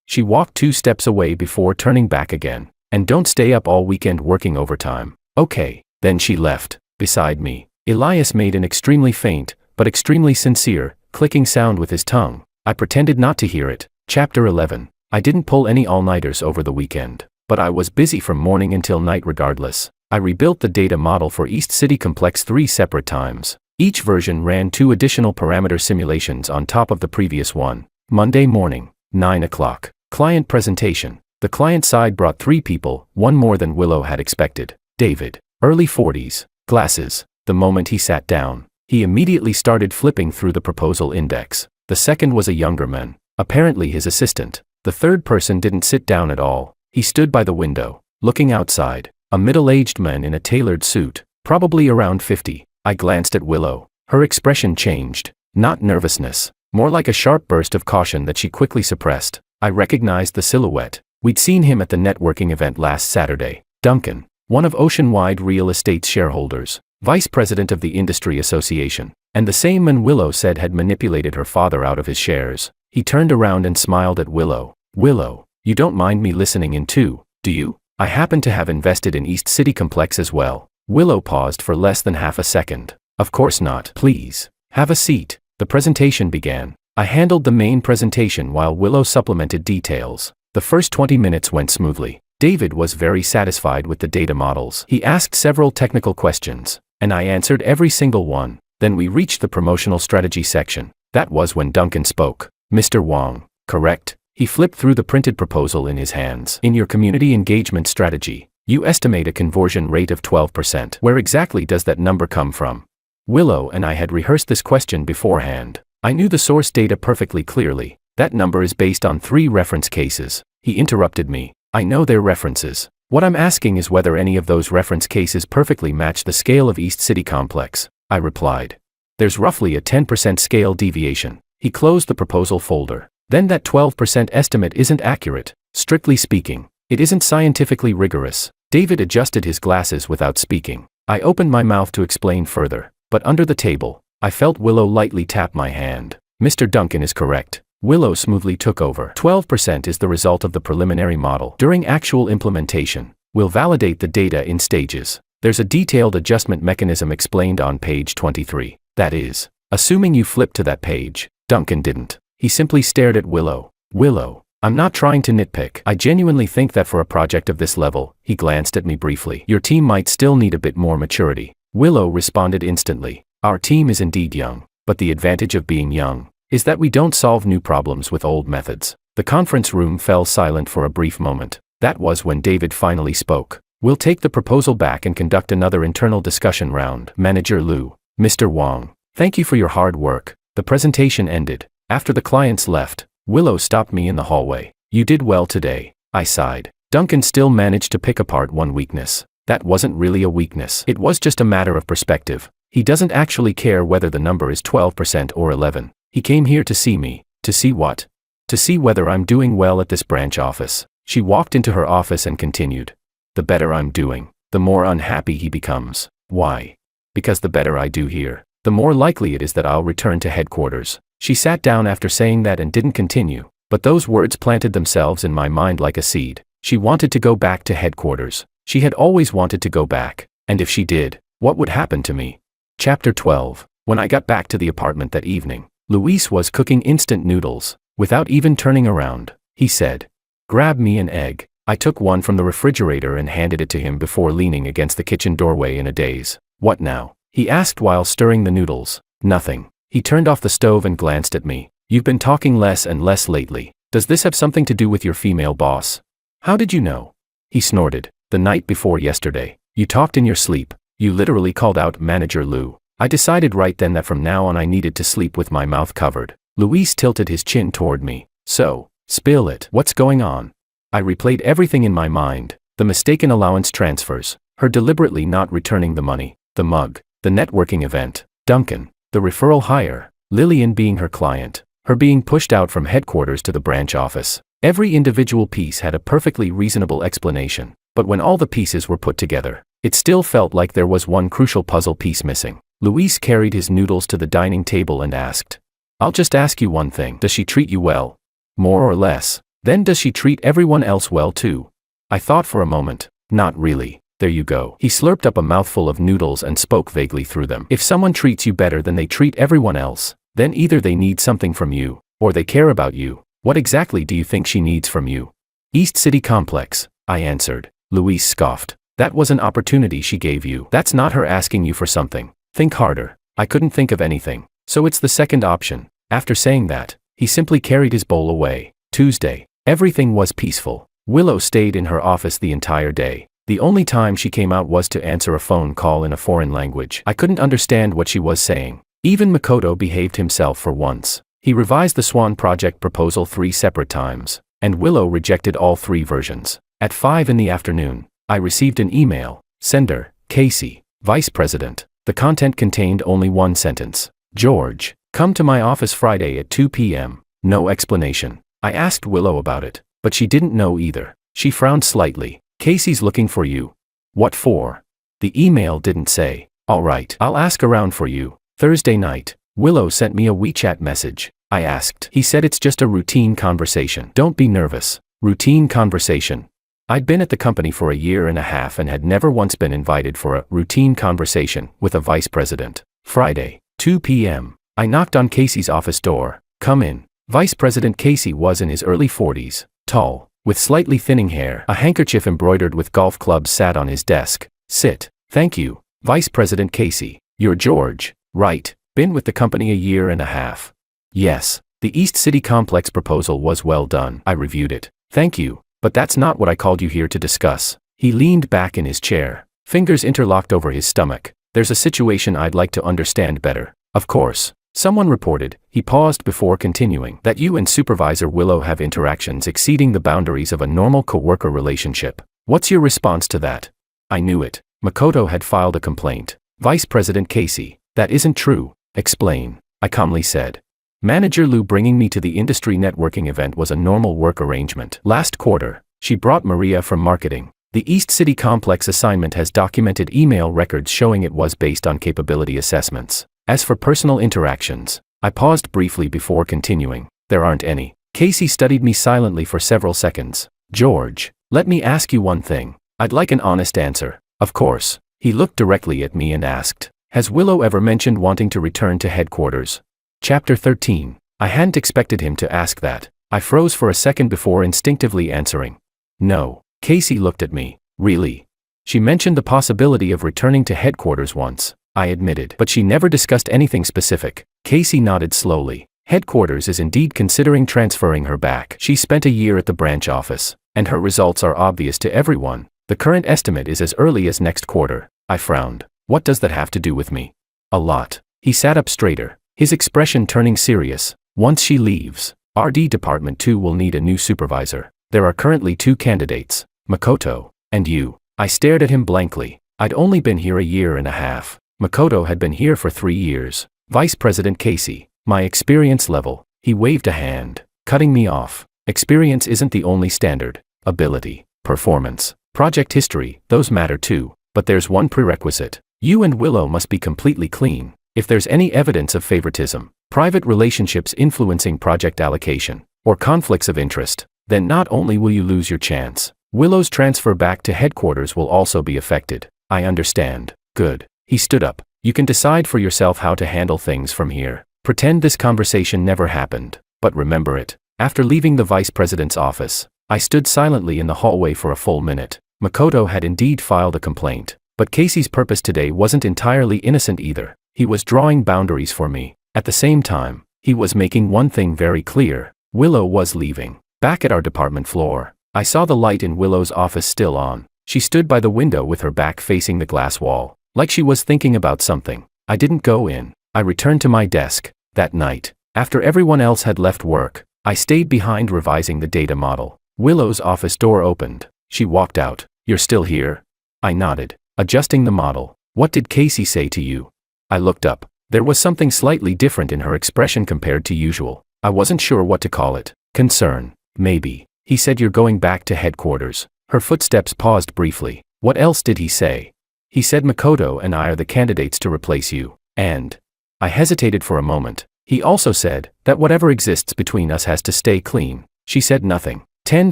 She walked 2 steps away before turning back again. "And don't stay up all weekend working overtime." "Okay." Then she left. Beside me, Elias made an extremely faint, but extremely sincere, clicking sound with his tongue. I pretended not to hear it. Chapter 11. I didn't pull any all-nighters over the weekend, but I was busy from morning until night regardless. I rebuilt the data model for East City Complex 3 separate times. Each version ran 2 additional parameter simulations on top of the previous one. Monday morning, 9 o'clock. Client presentation. The client side brought 3 people, one more than Willow had expected. David, early 40s, glasses. The moment he sat down, he immediately started flipping through the proposal index. The second was a younger man, apparently his assistant. The third person didn't sit down at all. He stood by the window, looking outside. A middle-aged man in a tailored suit, probably around 50. I glanced at Willow. Her expression changed. Not nervousness, more like a sharp burst of caution that she quickly suppressed. I recognized the silhouette. We'd seen him at the networking event last Saturday. Duncan, one of Oceanwide Real Estate's shareholders, vice president of the industry association, and the same man Willow said had manipulated her father out of his shares. He turned around and smiled at Willow. Willow, you don't mind me listening in too, do you? I happen to have invested in East City Complex as well. Willow paused for less than half a second. Of course not. Please, have a seat. The presentation began. I handled the main presentation while Willow supplemented details. The first 20 minutes went smoothly. David was very satisfied with the data models. He asked several technical questions, and I answered every single one. Then we reached the promotional strategy section. That was when Duncan spoke. Mr. Wong, correct? He flipped through the printed proposal in his hands. In your community engagement strategy, you estimate a conversion rate of 12%. Where exactly does that number come from? Willow and I had rehearsed this question beforehand. I knew the source data perfectly clearly. That number is based on 3 reference cases. He interrupted me. I know their references. What I'm asking is whether any of those reference cases perfectly match the scale of East City Complex. I replied. There's roughly a 10% scale deviation. He closed the proposal folder. Then that 12% estimate isn't accurate. Strictly speaking, it isn't scientifically rigorous. David adjusted his glasses without speaking. I opened my mouth to explain further, but under the table, I felt Willow lightly tap my hand. Mr. Duncan is correct. Willow smoothly took over. 12% is the result of the preliminary model. During actual implementation, we'll validate the data in stages. There's a detailed adjustment mechanism explained on page 23. That is, assuming you flip to that page. Duncan didn't. He simply stared at Willow. Willow, I'm not trying to nitpick. I genuinely think that for a project of this level, he glanced at me briefly. Your team might still need a bit more maturity. Willow responded instantly. Our team is indeed young, but the advantage of being young is that we don't solve new problems with old methods. The conference room fell silent for a brief moment. That was when David finally spoke. We'll take the proposal back and conduct another internal discussion round. Manager Liu, Mr. Wong, thank you for your hard work. The presentation ended. After the clients left, Willow stopped me in the hallway. You did well today, I sighed. Duncan still managed to pick apart one weakness. That wasn't really a weakness. It was just a matter of perspective. He doesn't actually care whether the number is 12% or 11. He came here to see me. To see what? To see whether I'm doing well at this branch office. She walked into her office and continued. The better I'm doing, the more unhappy he becomes. Why? Because the better I do here, the more likely it is that I'll return to headquarters. She sat down after saying that and didn't continue, but those words planted themselves in my mind like a seed. She wanted to go back to headquarters. She had always wanted to go back, and if she did, what would happen to me? Chapter 12. When I got back to the apartment that evening, Luis was cooking instant noodles. Without even turning around, he said, "Grab me an egg." I took one from the refrigerator and handed it to him before leaning against the kitchen doorway in a daze. "What now?" he asked while stirring the noodles. "Nothing." He turned off the stove and glanced at me. "You've been talking less and less lately. Does this have something to do with your female boss?" "How did you know?" He snorted. "The night before yesterday, you talked in your sleep. You literally called out Manager Liu. I decided right then that from now on I needed to sleep with my mouth covered." Luis tilted his chin toward me. "So, spill it. What's going on?" I replayed everything in my mind. The mistaken allowance transfers, her deliberately not returning the money, the mug, the networking event, Duncan, the referral hire, Lillian being her client, her being pushed out from headquarters to the branch office. Every individual piece had a perfectly reasonable explanation, but when all the pieces were put together, it still felt like there was one crucial puzzle piece missing. Luis carried his noodles to the dining table and asked, "I'll just ask you one thing. Does she treat you well? More or less? Then does she treat everyone else well too?" I thought for a moment. "Not really." "There you go." He slurped up a mouthful of noodles and spoke vaguely through them. "If someone treats you better than they treat everyone else, then either they need something from you, or they care about you. What exactly do you think she needs from you?" "East City Complex," I answered. Luis scoffed. That was an opportunity she gave you. That's not her asking you for something. Think harder. I couldn't think of anything. So it's the second option. After saying that, he simply carried his bowl away. Tuesday. Everything was peaceful. Willow stayed in her office the entire day. The only time she came out was to answer a phone call in a foreign language. I couldn't understand what she was saying. Even Makoto behaved himself for once. He revised the Swan project proposal 3 separate times, and Willow rejected all 3 versions. At 5 in the afternoon, I received an email. Sender, Casey, Vice President. The content contained only one sentence. George, come to my office Friday at 2 p.m. No explanation. I asked Willow about it, but she didn't know either. She frowned slightly. Casey's looking for you. What for? The email didn't say. All right, I'll ask around for you. Thursday night, Willow sent me a WeChat message. I asked. He said it's just a routine conversation. Don't be nervous. Routine conversation. I'd been at the company for a year and a half and had never once been invited for a routine conversation with a vice president. Friday, 2 p.m. I knocked on Casey's office door. Come in. Vice President Casey was in his early 40s, tall, with slightly thinning hair. A handkerchief embroidered with golf clubs sat on his desk. Sit. Thank you, Vice President Casey. You're George, right? Been with the company a year and a half. Yes. The East City Complex proposal was well done. I reviewed it. Thank you, but that's not what I called you here to discuss. He leaned back in his chair, fingers interlocked over his stomach. There's a situation I'd like to understand better. Of course. Someone reported, he paused before continuing, that you and Supervisor Willow have interactions exceeding the boundaries of a normal co-worker relationship. What's your response to that? I knew it. Makoto had filed a complaint. Vice President Casey, that isn't true. Explain, I calmly said. Manager Lou bringing me to the industry networking event was a normal work arrangement. Last quarter, she brought Maria from marketing. The East City Complex assignment has documented email records showing it was based on capability assessments. As for personal interactions, I paused briefly before continuing. There aren't any. Casey studied me silently for several seconds. George, let me ask you one thing. I'd like an honest answer. Of course. He looked directly at me and asked, has Willow ever mentioned wanting to return to headquarters? Chapter 13. I hadn't expected him to ask that. I froze for a second before instinctively answering. No. Casey looked at me. Really? She mentioned the possibility of returning to headquarters once, I admitted, but she never discussed anything specific. Casey nodded slowly. Headquarters is indeed considering transferring her back. She spent a year at the branch office, and her results are obvious to everyone. The current estimate is as early as next quarter. I frowned. What does that have to do with me? A lot. He sat up straighter, his expression turning serious. Once she leaves, RD Department 2 will need a new supervisor. There are currently 2 candidates, Makoto and you. I stared at him blankly. I'd only been here a year and a half. Makoto had been here for 3 years. Vice President Casey, my experience level. He waved a hand, cutting me off. Experience isn't the only standard. Ability, performance, project history, those matter too. But there's one prerequisite. You and Willow must be completely clean. If there's any evidence of favoritism, private relationships influencing project allocation, or conflicts of interest, then not only will you lose your chance, Willow's transfer back to headquarters will also be affected. I understand. Good. He stood up. You can decide for yourself how to handle things from here. Pretend this conversation never happened, but remember it. After leaving the vice president's office, I stood silently in the hallway for a full minute. Makoto had indeed filed a complaint, but Casey's purpose today wasn't entirely innocent either. He was drawing boundaries for me. At the same time, he was making one thing very clear. Willow was leaving. Back at our department floor, I saw the light in Willow's office still on. She stood by the window with her back facing the glass wall, like she was thinking about something. I didn't go in. I returned to my desk. That night, after everyone else had left work, I stayed behind revising the data model. Willow's office door opened. She walked out. You're still here? I nodded, adjusting the model. What did Casey say to you? I looked up. There was something slightly different in her expression compared to usual. I wasn't sure what to call it. Concern, maybe. He said you're going back to headquarters. Her footsteps paused briefly. What else did he say? He said Makoto and I are the candidates to replace you, and... I hesitated for a moment. He also said that whatever exists between us has to stay clean. She said nothing. 10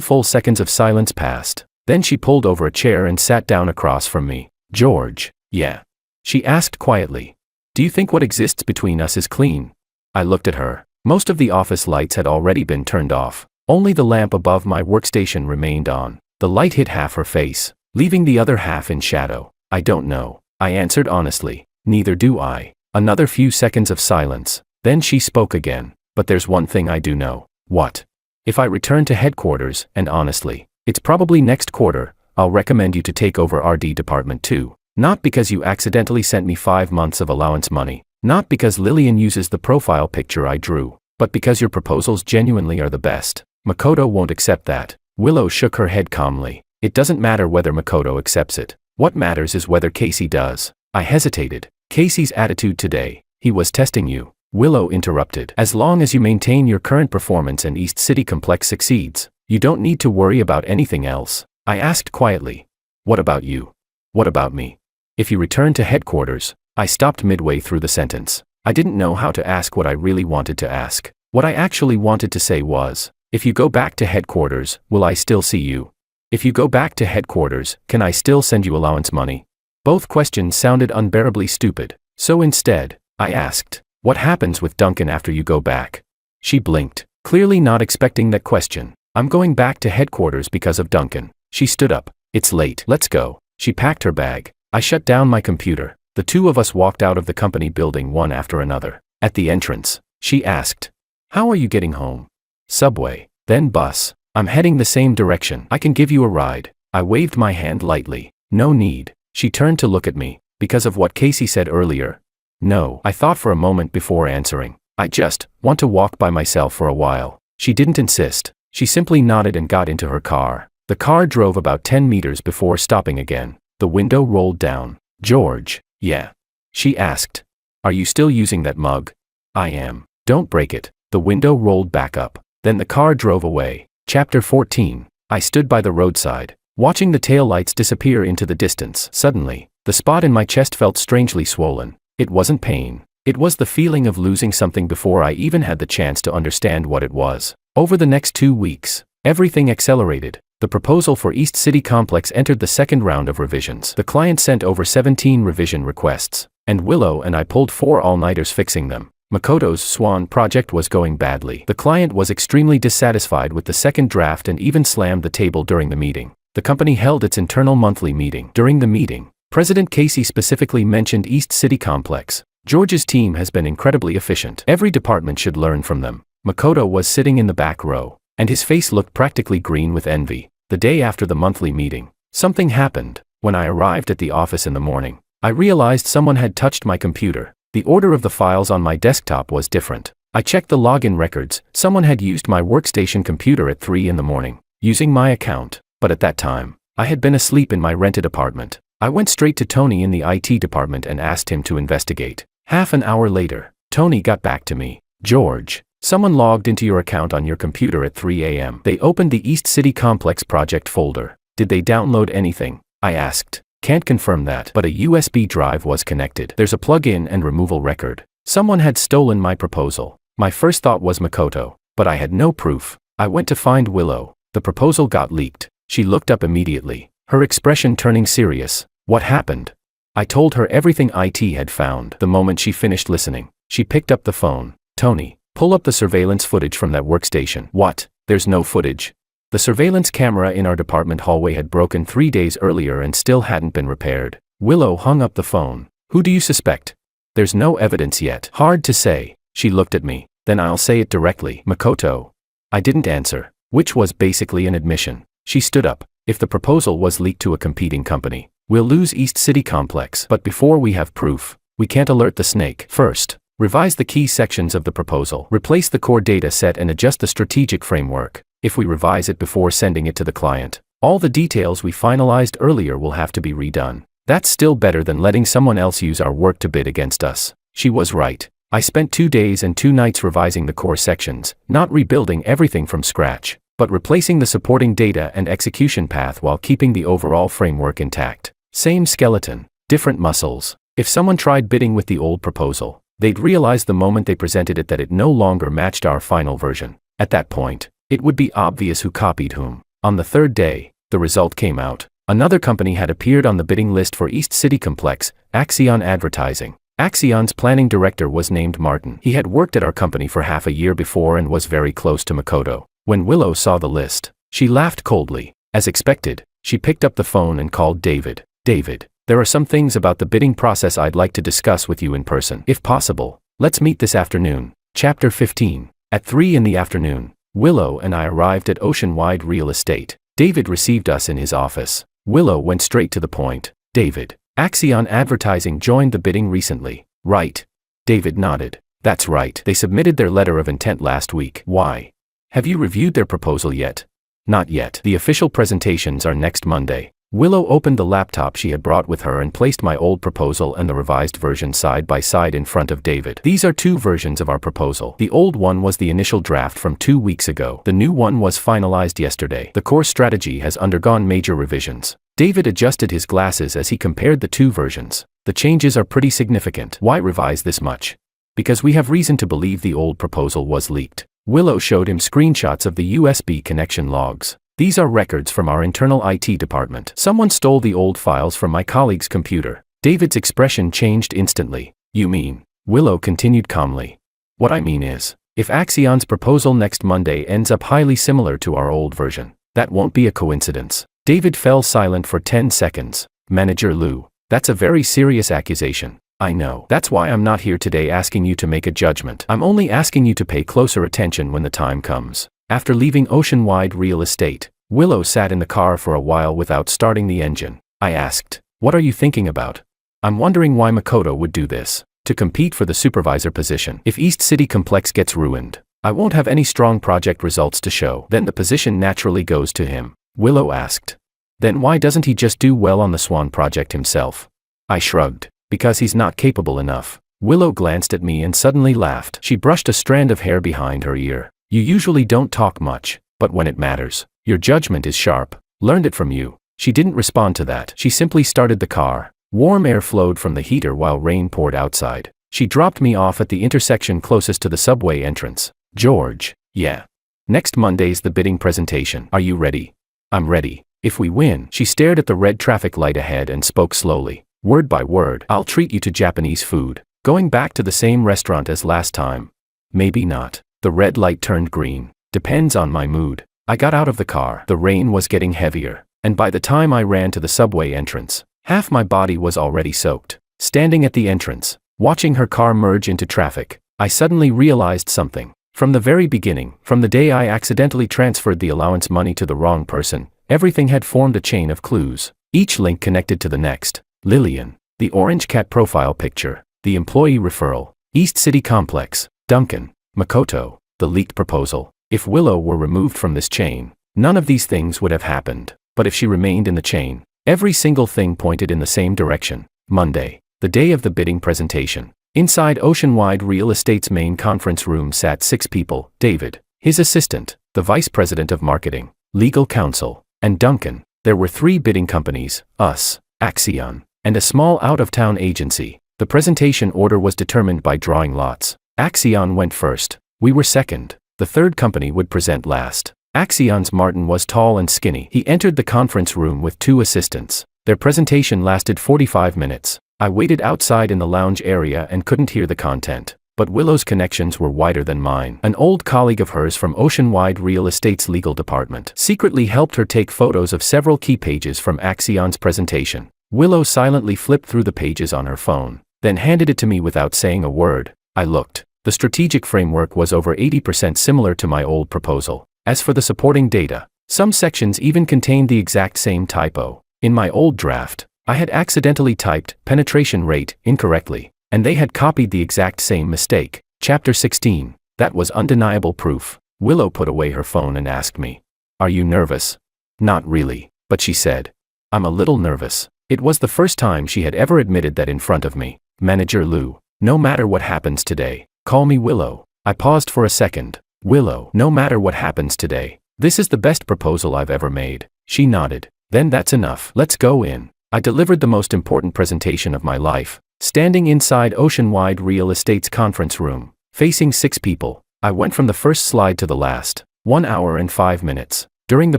full seconds of silence passed. Then she pulled over a chair and sat down across from me. George, yeah. She asked quietly. Do you think what exists between us is clean? I looked at her. Most of the office lights had already been turned off. Only the lamp above my workstation remained on. The light hit half her face. leaving the other half in shadow. I don't know, I answered honestly. Neither do I. Another few seconds of silence. Then she spoke again. But there's one thing I do know. What? If I return to headquarters, and honestly, it's probably next quarter, I'll recommend you to take over RD department too. Not because you accidentally sent me 5 months of allowance money. Not because Lillian uses the profile picture I drew. But because your proposals genuinely are the best. Makoto won't accept that. Willow shook her head calmly. It doesn't matter whether Makoto accepts it. What matters is whether Casey does. I hesitated. Casey's attitude today. He was testing you. Willow interrupted. As long as you maintain your current performance and East City Complex succeeds, you don't need to worry about anything else. I asked quietly. What about you? What about me? If you return to headquarters, I stopped midway through the sentence. I didn't know how to ask what I really wanted to ask. What I actually wanted to say was, if you go back to headquarters, will I still see you? If you go back to headquarters, can I still send you allowance money? Both questions sounded unbearably stupid. So instead, I asked, what happens with Duncan after you go back? She blinked, clearly not expecting that question. I'm going back to headquarters because of Duncan. She stood up. It's late. Let's go. She packed her bag. I shut down my computer. The two of us walked out of the company building one after another. At the entrance, she asked, how are you getting home? Subway, then bus. I'm heading the same direction. I can give you a ride. I waved my hand lightly. No need. She turned to look at me. Because of what Casey said earlier? No. I thought for a moment before answering. I just want to walk by myself for a while. She didn't insist. She simply nodded and got into her car. The car drove about 10 meters before stopping again. The window rolled down. George. Yeah. She asked. Are you still using that mug? I am. Don't break it. The window rolled back up. Then the car drove away. Chapter 14. I stood by the roadside, watching the taillights disappear into the distance. Suddenly, the spot in my chest felt strangely swollen. It wasn't pain. It was the feeling of losing something before I even had the chance to understand what it was. Over the next 2 weeks, everything accelerated. The proposal for East City Complex entered the second round of revisions. The client sent over 17 revision requests, and Willow and I pulled 4 all-nighters fixing them. Makoto's Swan project was going badly. The client was extremely dissatisfied with the second draft and even slammed the table during the meeting. The company held its internal monthly meeting. During the meeting, President Casey specifically mentioned East City Complex. George's team has been incredibly efficient. Every department should learn from them. Makoto was sitting in the back row, and his face looked practically green with envy. The day after the monthly meeting, something happened. When I arrived at the office in the morning, I realized someone had touched my computer. The order of the files on my desktop was different. I checked the login records. Someone had used my workstation computer at 3 in the morning, using my account. But at that time, I had been asleep in my rented apartment. I went straight to Tony in the IT department and asked him to investigate. Half an hour later, Tony got back to me. George, someone logged into your account on your computer at 3 a.m. They opened the East City Complex project folder. Did they download anything? I asked. Can't confirm that, but a USB drive was connected. There's a plug-in and removal record. Someone had stolen my proposal. My first thought was Makoto, but I had no proof. I went to find Willow. The proposal got leaked. She looked up immediately, her expression turning serious. What happened? I told her everything IT had found. The moment she finished listening, she picked up the phone. Tony, pull up the surveillance footage from that workstation. What? There's no footage. The surveillance camera in our department hallway had broken 3 days earlier and still hadn't been repaired. Willow hung up the phone. Who do you suspect? There's no evidence yet. Hard to say. She looked at me. Then I'll say it directly. Makoto. I didn't answer, which was basically an admission. She stood up. If the proposal was leaked to a competing company, we'll lose East City Complex. But before we have proof, we can't alert the snake. First, revise the key sections of the proposal. Replace the core data set and adjust the strategic framework. If we revise it before sending it to the client, all the details we finalized earlier will have to be redone. That's still better than letting someone else use our work to bid against us. She was right. I spent 2 days and 2 nights revising the core sections, not rebuilding everything from scratch, but replacing the supporting data and execution path while keeping the overall framework intact. Same skeleton, different muscles. If someone tried bidding with the old proposal, they'd realize the moment they presented it that it no longer matched our final version. At that point, it would be obvious who copied whom. On the 3rd day, the result came out. Another company had appeared on the bidding list for East City Complex, Axion Advertising. Axion's planning director was named Martin. He had worked at our company for half a year before and was very close to Makoto. When Willow saw the list, she laughed coldly. As expected, She picked up the phone and called David. David, there are some things about the bidding process I'd like to discuss with you in person. If possible, let's meet this afternoon. Chapter 15. At 3 in the afternoon, Willow and I arrived at Oceanwide Real Estate. David received us in his office. Willow went straight to the point. David, Axion Advertising joined the bidding recently, right? David nodded. That's right. They submitted their letter of intent last week. Why? Have you reviewed their proposal yet? Not yet. The official presentations are next Monday. Willow opened the laptop she had brought with her and placed my old proposal and the revised version side by side in front of David. These are two versions of our proposal. The old one was the initial draft from 2 weeks ago. The new one was finalized yesterday. The core strategy has undergone major revisions. David adjusted his glasses as he compared the two versions. The changes are pretty significant. Why revise this much? Because we have reason to believe the old proposal was leaked. Willow showed him screenshots of the USB connection logs. These are records from our internal IT department. Someone stole the old files from my colleague's computer. David's expression changed instantly. You mean? Willow continued calmly. What I mean is, if Axion's proposal next Monday ends up highly similar to our old version, that won't be a coincidence. David fell silent for 10 seconds. Manager Lou, that's a very serious accusation. I know. That's why I'm not here today asking you to make a judgment. I'm only asking you to pay closer attention when the time comes. After leaving Oceanwide Real Estate, Willow sat in the car for a while without starting the engine. I asked, what are you thinking about? I'm wondering why Makoto would do this. To compete for the supervisor position. If East City Complex gets ruined, I won't have any strong project results to show. Then the position naturally goes to him. Willow asked. Then why doesn't he just do well on the Swan project himself? I shrugged. Because he's not capable enough. Willow glanced at me and suddenly laughed. She brushed a strand of hair behind her ear. You usually don't talk much, but when it matters, your judgment is sharp. Learned it from you. She didn't respond to that. She simply started the car. Warm air flowed from the heater while rain poured outside. She dropped me off at the intersection closest to the subway entrance. George. Yeah. Next Monday's the bidding presentation. Are you ready? I'm ready. If we win. She stared at the red traffic light ahead and spoke slowly. Word by word. I'll treat you to Japanese food. Going back to the same restaurant as last time. Maybe not. The red light turned green. Depends on my mood. I got out of the car. The rain was getting heavier, and by the time I ran to the subway entrance, half my body was already soaked. Standing at the entrance, watching her car merge into traffic, I suddenly realized something. From the very beginning, from the day I accidentally transferred the allowance money to the wrong person, everything had formed a chain of clues, each link connected to the next. Lillian, the orange cat profile picture, the employee referral, East City Complex, Duncan, Makoto, the leaked proposal. If Willow were removed from this chain, none of these things would have happened. But if she remained in the chain, every single thing pointed in the same direction. Monday, the day of the bidding presentation. Inside Oceanwide Real Estate's main conference room sat 6 people: David, his assistant, the vice president of marketing, legal counsel, and Duncan. There were 3 bidding companies, us, Axion, and a small out-of-town agency. The presentation order was determined by drawing lots. Axion went first. We were second. The third company would present last. Axion's Martin was tall and skinny. He entered the conference room with 2 assistants. Their presentation lasted 45 minutes. I waited outside in the lounge area and couldn't hear the content. But Willow's connections were wider than mine. An old colleague of hers from Oceanwide Real Estate's legal department secretly helped her take photos of several key pages from Axion's presentation. Willow silently flipped through the pages on her phone, then handed it to me without saying a word. I looked. The strategic framework was over 80% similar to my old proposal. As for the supporting data, some sections even contained the exact same typo. In my old draft, I had accidentally typed penetration rate incorrectly, and they had copied the exact same mistake. Chapter 16. That was undeniable proof. Willow put away her phone and asked me, "Are you nervous?" Not really, but she said, "I'm a little nervous." It was the first time she had ever admitted that in front of me. Manager Lou, no matter what happens today, call me Willow. I paused for a second. Willow, no matter what happens today, this is the best proposal I've ever made. She nodded. Then that's enough. Let's go in. I delivered the most important presentation of my life. Standing inside Oceanwide Real Estate's conference room, facing 6 people, I went from the first slide to the last. 1 hour and 5 minutes. During the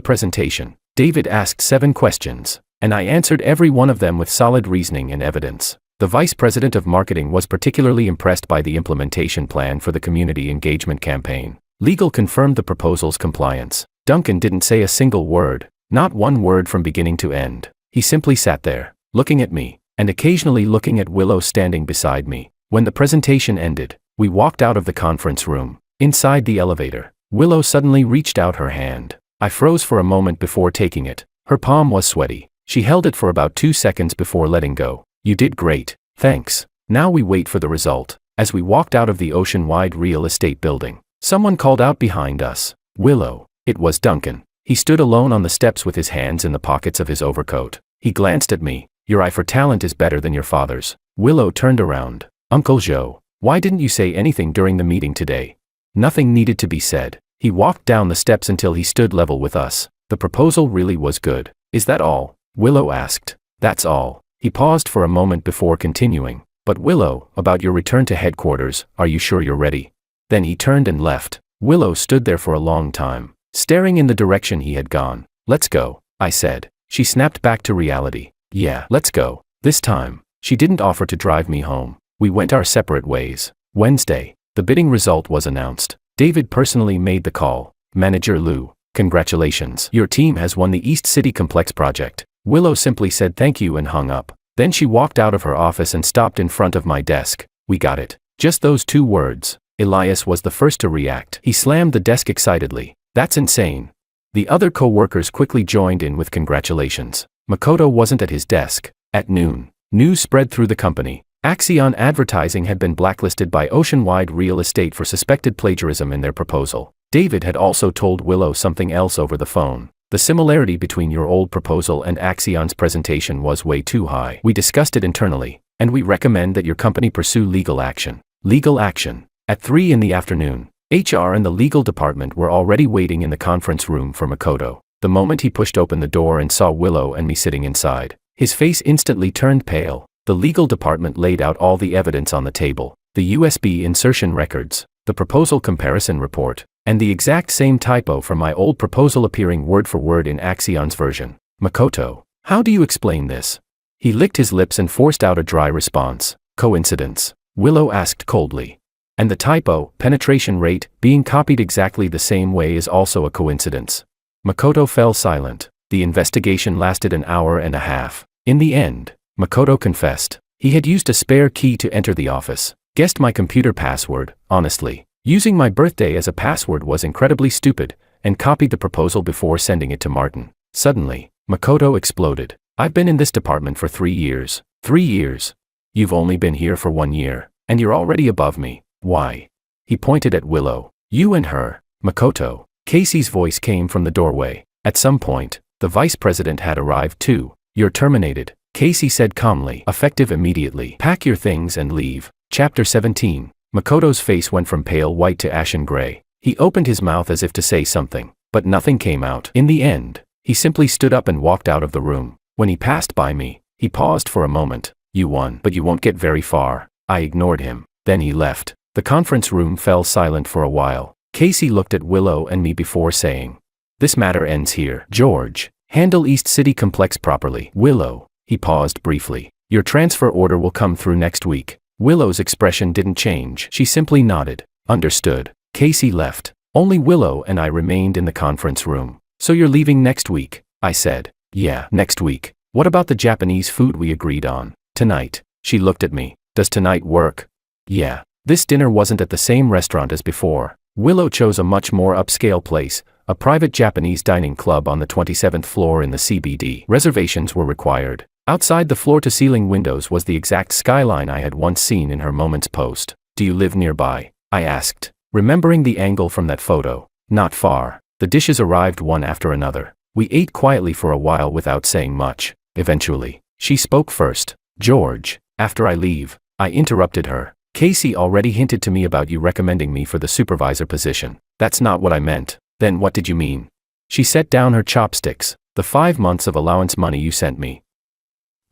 presentation, David asked 7 questions, and I answered every one of them with solid reasoning and evidence. The vice president of marketing was particularly impressed by the implementation plan for the community engagement campaign. Legal confirmed the proposal's compliance. Duncan didn't say a single word. Not one word from beginning to end. He simply sat there, looking at me, and occasionally looking at Willow standing beside me. When the presentation ended, we walked out of the conference room. Inside the elevator, Willow suddenly reached out her hand. I froze for a moment before taking it. Her palm was sweaty. She held it for about 2 seconds before letting go. You did great. Thanks. Now we wait for the result. As we walked out of the ocean-wide real estate building, someone called out behind us, Willow. It was Duncan. He stood alone on the steps with his hands in the pockets of his overcoat. He glanced at me. Your eye for talent is better than your father's. Willow turned around. Uncle Joe, why didn't you say anything during the meeting today? Nothing needed to be said. He walked down the steps until he stood level with us. The proposal really was good. Is that all? Willow asked. That's all. He paused for a moment before continuing. But Willow, about your return to headquarters, are you sure you're ready? Then he turned and left. Willow stood there for a long time, staring in the direction he had gone. Let's go, I said. She snapped back to reality. Yeah, let's go. This time, she didn't offer to drive me home. We went our separate ways. Wednesday, the bidding result was announced. David personally made the call. Manager Lou, congratulations. Your team has won the East City Complex project. Willow simply said thank you and hung up. Then she walked out of her office and stopped in front of my desk. We got it. Just those 2 words. Elias was the first to react. He slammed the desk excitedly. That's insane. The other co-workers quickly joined in with congratulations. Makoto wasn't at his desk. At noon, news spread through the company. Axion Advertising had been blacklisted by Oceanwide Real Estate for suspected plagiarism in their proposal. David had also told Willow something else over the phone. The similarity between your old proposal and Axion's presentation was way too high. We discussed it internally, and we recommend that your company pursue legal action. Legal action. At 3 in the afternoon, HR and the legal department were already waiting in the conference room for Makoto. The moment he pushed open the door and saw Willow and me sitting inside, his face instantly turned pale. The legal department laid out all the evidence on the table, the USB insertion records, the proposal comparison report, and the exact same typo from my old proposal appearing word for word in Axion's version. Makoto, how do you explain this? He licked his lips and forced out a dry response. Coincidence? Willow asked coldly. And the typo, penetration rate, being copied exactly the same way is also a coincidence. Makoto fell silent. The investigation lasted an hour and a half. In the end, Makoto confessed. He had used a spare key to enter the office, guessed my computer password, honestly. Using my birthday as a password was incredibly stupid, and copied the proposal before sending it to Martin. Suddenly, Makoto exploded. I've been in this department for 3 years. 3 years. You've only been here for 1 year, and you're already above me. Why? He pointed at Willow. You and her, Makoto. Casey's voice came from the doorway. At some point, the vice president had arrived too. You're terminated, Casey said calmly, effective immediately. Pack your things and leave. Chapter 17. Makoto's face went from pale white to ashen gray. He opened his mouth as if to say something, but nothing came out. In the end, he simply stood up and walked out of the room. When he passed by me, he paused for a moment. You won, but you won't get very far. I ignored him. Then he left. The conference room fell silent for a while. Casey looked at Willow and me before saying, this matter ends here. George, handle East City Complex properly. Willow, he paused briefly. Your transfer order will come through next week. Willow's expression didn't change. She simply nodded. Understood. Casey left. Only Willow and I remained in the conference room. So you're leaving next week? I said. Yeah, next week. What about the Japanese food we agreed on? Tonight. She looked at me. Does tonight work? Yeah. This dinner wasn't at the same restaurant as before. Willow chose a much more upscale place, a private Japanese dining club on the 27th floor in the CBD. Reservations were required. Outside the floor-to-ceiling windows was the exact skyline I had once seen in her Moments post. Do you live nearby? I asked, remembering the angle from that photo. Not far. The dishes arrived one after another. We ate quietly for a while without saying much. Eventually, she spoke first. George, after I leave, I interrupted her. Casey already hinted to me about you recommending me for the supervisor position. That's not what I meant. Then what did you mean? She set down her chopsticks. The 5 months of allowance money you sent me.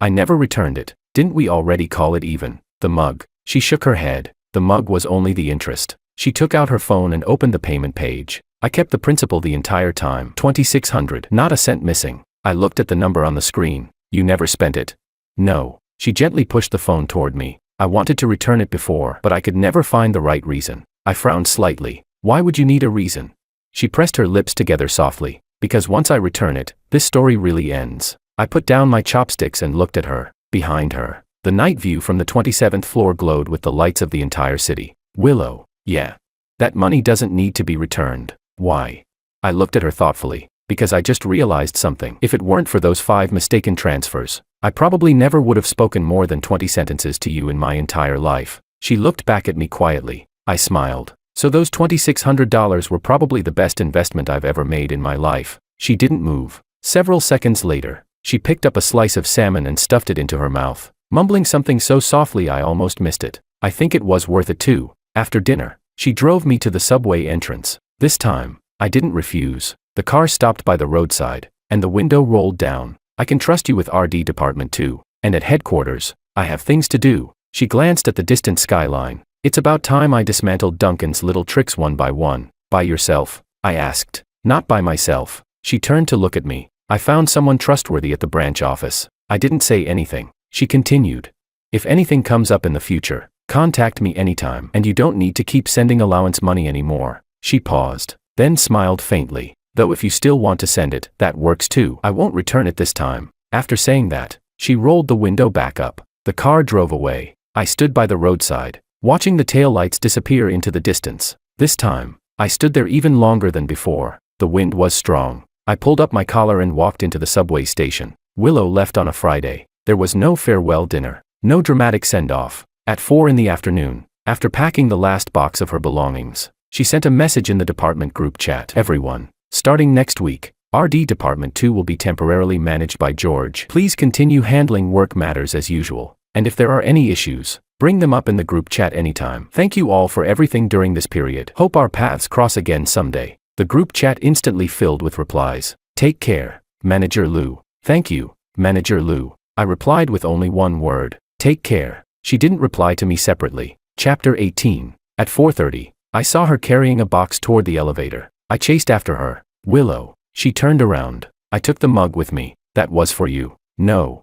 I never returned it. Didn't we already call it even? The mug. She shook her head. The mug was only the interest. She took out her phone and opened the payment page. I kept the principal the entire time. $2,600. Not a cent missing. I looked at the number on the screen. You never spent it? No. She gently pushed the phone toward me. I wanted to return it before, but I could never find the right reason. I frowned slightly. Why would you need a reason? She pressed her lips together softly. because once I return it, this story really ends. I put down my chopsticks and looked at her. Behind her, the night view from the 27th floor glowed with the lights of the entire city. Willow, yeah. That money doesn't need to be returned. Why? I looked at her thoughtfully, because I just realized something. If it weren't for those 5 mistaken transfers, I probably never would have spoken more than 20 sentences to you in my entire life. She looked back at me quietly. I smiled. So those $2,600 were probably the best investment I've ever made in my life. She didn't move. Several seconds later, she picked up a slice of salmon and stuffed it into her mouth, mumbling something so softly I almost missed it. I think it was worth it too. After dinner, she drove me to the subway entrance. This time, I didn't refuse. The car stopped by the roadside, and the window rolled down. I can trust you with RD department too, and at headquarters, I have things to do. She glanced at the distant skyline. It's about time I dismantled Duncan's little tricks one by one. By yourself? I asked. Not by myself. She turned to look at me. I found someone trustworthy at the branch office. I didn't say anything. She continued. If anything comes up in the future, contact me anytime, and you don't need to keep sending allowance money anymore. She paused, then smiled faintly. Though if you still want to send it, that works too. I won't return it this time. After saying that, she rolled the window back up. The car drove away. I stood by the roadside, watching the taillights disappear into the distance. This time, I stood there even longer than before. The wind was strong. I pulled up my collar and walked into the subway station. Willow left on a Friday. There was no farewell dinner, no dramatic send-off. At 4 in the afternoon, after packing the last box of her belongings, she sent a message in the department group chat. Everyone, starting next week, RD Department 2 will be temporarily managed by George. Please continue handling work matters as usual, and if there are any issues, bring them up in the group chat anytime. Thank you all for everything during this period. Hope our paths cross again someday. The group chat instantly filled with replies. Take care, Manager Lou. Thank you, Manager Lou. I replied with only one word. Take care. She didn't reply to me separately. Chapter 18. At 4:30, I saw her carrying a box toward the elevator. I chased after her. Willow. She turned around. I took the mug with me. That was for you. No.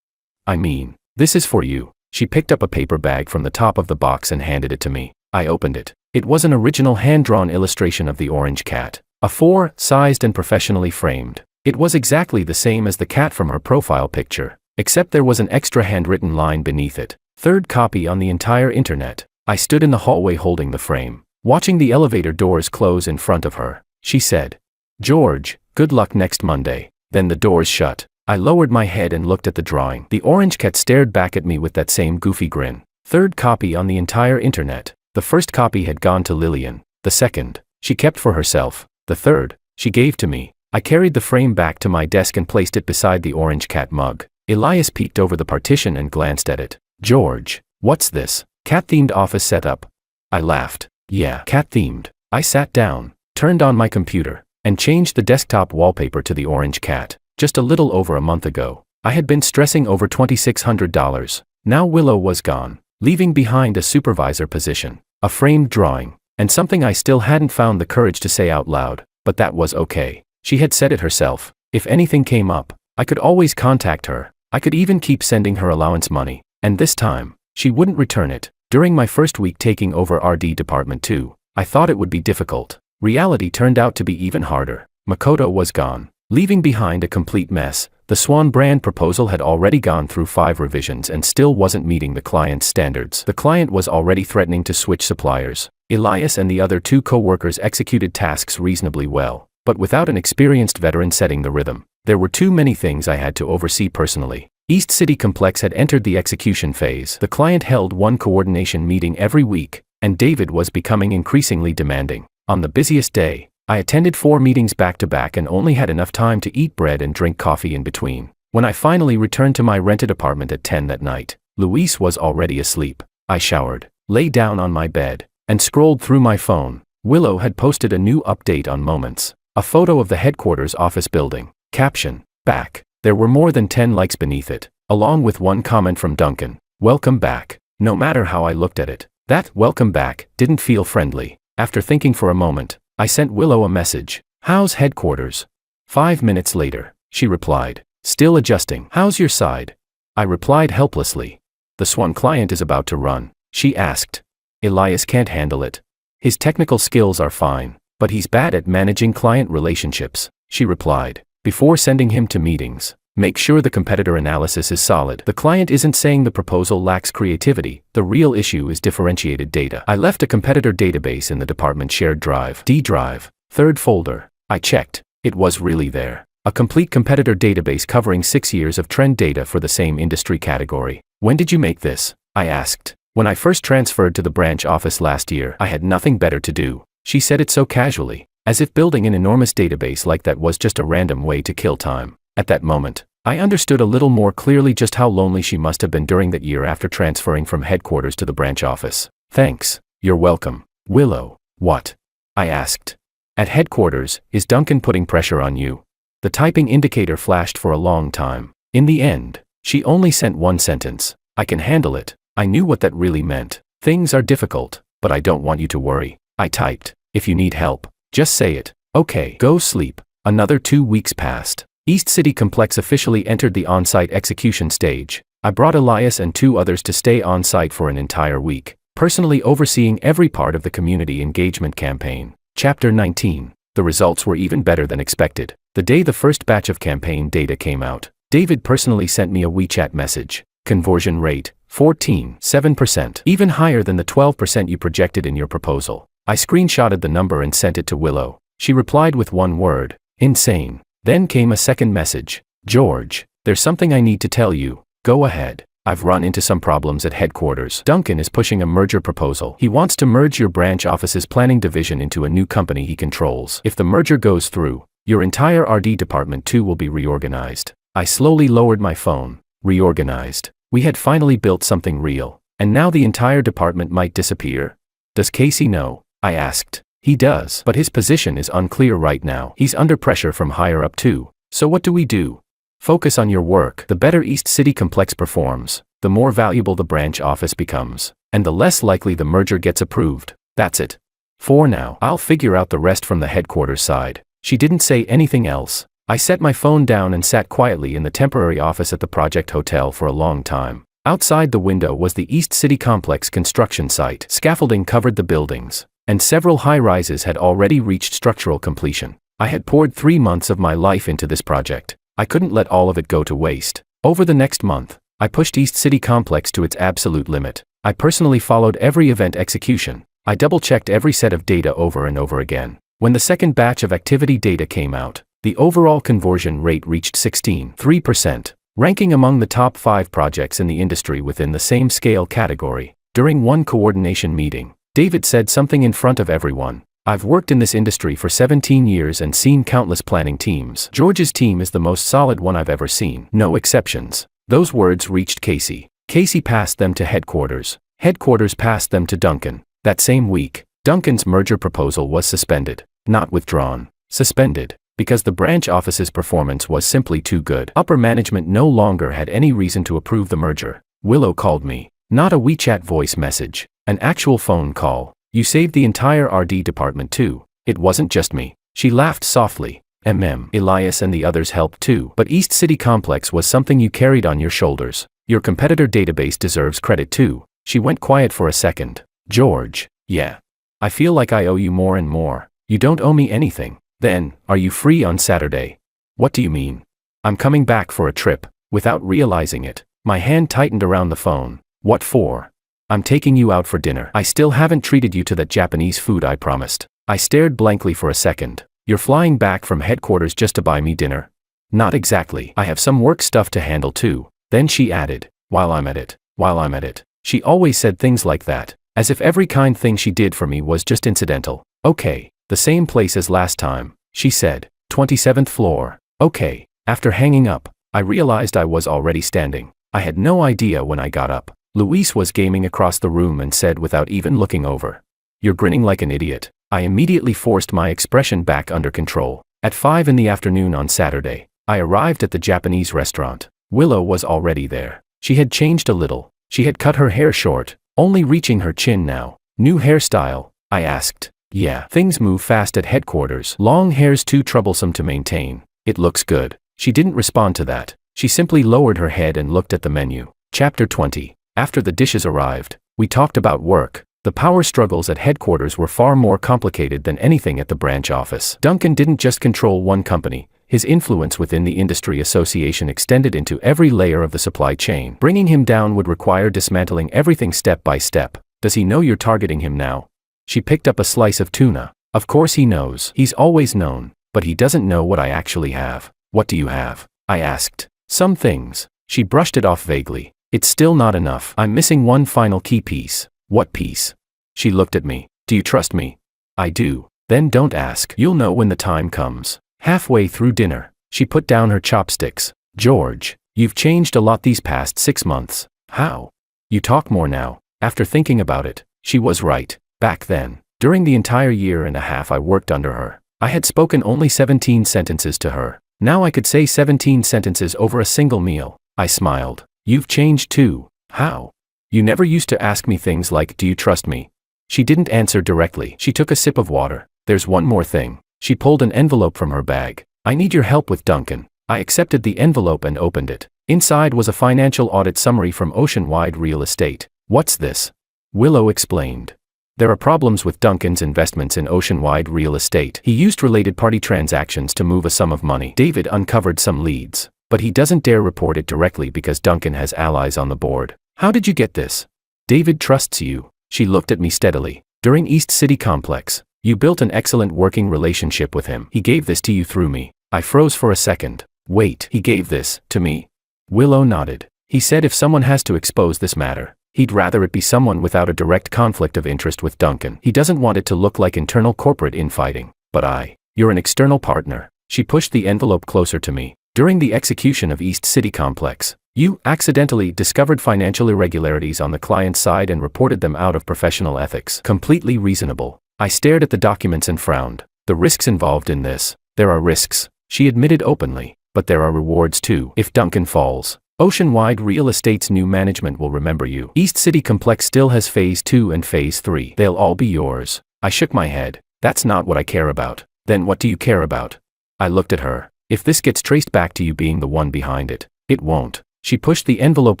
I mean, this is for you. She picked up a paper bag from the top of the box and handed it to me. I opened it. It was an original hand-drawn illustration of the orange cat. A 4-sized and professionally framed. It was exactly the same as the cat from her profile picture, except there was an extra handwritten line beneath it. Third copy on the entire internet. I stood in the hallway holding the frame, watching the elevator doors close in front of her. She said, George, good luck next Monday. Then the doors shut. I lowered my head and looked at the drawing. The orange cat stared back at me with that same goofy grin. Third copy on the entire internet. The first copy had gone to Lillian. The second, she kept for herself. The third, she gave to me. I carried the frame back to my desk and placed it beside the orange cat mug. Elias peeked over the partition and glanced at it. George, what's this? Cat-themed office setup. I laughed. Yeah, cat-themed. I sat down, turned on my computer, and changed the desktop wallpaper to the orange cat. Just a little over a month ago, I had been stressing over $2,600. Now Willow was gone, leaving behind a supervisor position, a framed drawing, and something I still hadn't found the courage to say out loud, but that was okay. She had said it herself. If anything came up, I could always contact her. I could even keep sending her allowance money, and this time, she wouldn't return it. During my first week taking over RD Department 2, I thought it would be difficult. Reality turned out to be even harder. Makoto was gone, leaving behind a complete mess. The Swan brand proposal had already gone through 5 revisions and still wasn't meeting the client's standards. The client was already threatening to switch suppliers. Elias and the other 2 co-workers executed tasks reasonably well, but without an experienced veteran setting the rhythm. There were too many things I had to oversee personally. East City Complex had entered the execution phase. The client held one coordination meeting every week, and David was becoming increasingly demanding. On the busiest day, I attended 4 meetings back-to-back and only had enough time to eat bread and drink coffee in between. When I finally returned to my rented apartment at 10 that night, Luis was already asleep. I showered, lay down on my bed, and scrolled through my phone. Willow had posted a new update on Moments, a photo of the headquarters office building. Caption, back. There were more than 10 likes beneath it, along with one comment from Duncan. Welcome back. No matter how I looked at it, that welcome back didn't feel friendly. After thinking for a moment, I sent Willow a message. How's headquarters? 5 minutes later, she replied. Still adjusting. How's your side? I replied helplessly. The Swan client is about to run. She asked. Elias can't handle it. His technical skills are fine, but he's bad at managing client relationships. she replied, before sending him to meetings. Make sure the competitor analysis is solid. The client isn't saying the proposal lacks creativity, the real issue is differentiated data. I left a competitor database in the department shared drive, D drive, third folder. I checked. It was really there. A complete competitor database covering 6 years of trend data for the same industry category. When did you make this? I asked. When I first transferred to the branch office last year, I had nothing better to do. She said it so casually, as if building an enormous database like that was just a random way to kill time. At that moment, I understood a little more clearly just how lonely she must have been during that year after transferring from headquarters to the branch office. Thanks. You're welcome. Willow. What? I asked. At headquarters, is Duncan putting pressure on you? The typing indicator flashed for a long time. In the end, she only sent one sentence. I can handle it. I knew what that really meant. Things are difficult, but I don't want you to worry. I typed. If you need help, just say it. Okay, go sleep. Another 2 weeks passed. East City Complex officially entered the on-site execution stage. I brought Elias and 2 others to stay on-site for an entire week, personally overseeing every part of the community engagement campaign. Chapter 19. The results were even better than expected. The day the first batch of campaign data came out, David personally sent me a WeChat message. Conversion rate, 14.7%. Even higher than the 12% you projected in your proposal. I screenshotted the number and sent it to Willow. She replied with one word, insane. Then came a second message. George, there's something I need to tell you. Go ahead. I've run into some problems at headquarters. Duncan is pushing a merger proposal. He wants to merge your branch office's planning division into a new company he controls. If the merger goes through, your entire RD department too will be reorganized. I slowly lowered my phone. Reorganized. We had finally built something real, and now the entire department might disappear. Does Casey know? I asked. He does, but his position is unclear right now. He's under pressure from higher up too. So what do we do? Focus on your work. The better East City Complex performs, the more valuable the branch office becomes, and the less likely the merger gets approved. That's it. For now, I'll figure out the rest from the headquarters side. She didn't say anything else. I set my phone down and sat quietly in the temporary office at the project hotel for a long time. Outside the window was the East City Complex construction site. Scaffolding covered the buildings, and several high-rises had already reached structural completion. I had poured 3 months of my life into this project. I couldn't let all of it go to waste. Over the next month, I pushed East City Complex to its absolute limit. I personally followed every event execution. I double-checked every set of data over and over again. When the second batch of activity data came out, the overall conversion rate reached 16.3%, ranking among the top 5 projects in the industry within the same scale category. During one coordination meeting, David said something in front of everyone. I've worked in this industry for 17 years and seen countless planning teams. George's team is the most solid one I've ever seen. No exceptions. Those words reached Casey. Casey passed them to headquarters. Headquarters passed them to Duncan. That same week, Duncan's merger proposal was suspended. Not withdrawn. Suspended. Because the branch office's performance was simply too good. Upper management no longer had any reason to approve the merger. Willow called me. Not a WeChat voice message. An actual phone call. You saved the entire RD department too. It wasn't just me. She laughed softly. Elias and the others helped too. But East City Complex was something you carried on your shoulders. Your competitor database deserves credit too. She went quiet for a second. George. Yeah. I feel like I owe you more and more. You don't owe me anything. Then, are you free on Saturday? What do you mean? I'm coming back for a trip. Without realizing it, my hand tightened around the phone. What for? I'm taking you out for dinner. I still haven't treated you to that Japanese food I promised. I stared blankly for a second. You're flying back from headquarters just to buy me dinner? Not exactly. I have some work stuff to handle too. Then she added, while I'm at it. She always said things like that, as if every kind thing she did for me was just incidental. Okay, the same place as last time, she said, 27th floor. Okay. After hanging up, I realized I was already standing. I had no idea when I got up. Luis was gaming across the room and said without even looking over, "You're grinning like an idiot." I immediately forced my expression back under control. At 5 in the afternoon on Saturday, I arrived at the Japanese restaurant. Willow was already there. She had changed a little. She had cut her hair short, only reaching her chin now. New hairstyle? I asked. Yeah, things move fast at headquarters. Long hair's too troublesome to maintain. It looks good. She didn't respond to that. She simply lowered her head and looked at the menu. Chapter 20. After the dishes arrived, we talked about work. The power struggles at headquarters were far more complicated than anything at the branch office. Duncan didn't just control one company. His influence within the industry association extended into every layer of the supply chain. Bringing him down would require dismantling everything step by step. Does he know you're targeting him now? She picked up a slice of tuna. Of course he knows. He's always known. But he doesn't know what I actually have. What do you have? I asked. Some things. She brushed it off vaguely. It's still not enough. I'm missing one final key piece. What piece? She looked at me. Do you trust me? I do. Then don't ask. You'll know when the time comes. Halfway through dinner, she put down her chopsticks. George, you've changed a lot these past 6 months. How? You talk more now. After thinking about it, she was right. Back then, during the entire year and a half I worked under her, I had spoken only 17 sentences to her. Now I could say 17 sentences over a single meal. I smiled. You've changed too. How? You never used to ask me things like, do you trust me? She didn't answer directly. She took a sip of water. There's one more thing. She pulled an envelope from her bag. I need your help with Duncan. I accepted the envelope and opened it. Inside was a financial audit summary from Oceanwide Real Estate. What's this? Willow explained. There are problems with Duncan's investments in Oceanwide Real Estate. He used related party transactions to move a sum of money. David uncovered some leads, but he doesn't dare report it directly because Duncan has allies on the board. How did you get this? David trusts you. She looked at me steadily. During East City Complex, you built an excellent working relationship with him. He gave this to you through me. I froze for a second. Wait, he gave this to me? Willow nodded. He said if someone has to expose this matter, he'd rather it be someone without a direct conflict of interest with Duncan. He doesn't want it to look like internal corporate infighting. But you're an external partner. She pushed the envelope closer to me. During the execution of East City Complex, you accidentally discovered financial irregularities on the client's side and reported them out of professional ethics. Completely reasonable. I stared at the documents and frowned. The risks involved in this. There are risks, she admitted openly, but there are rewards too. If Duncan falls, Oceanwide Real Estate's new management will remember you. East City Complex still has Phase 2 and Phase 3. They'll all be yours. I shook my head. That's not what I care about. Then what do you care about? I looked at her. If this gets traced back to you being the one behind it, it won't. She pushed the envelope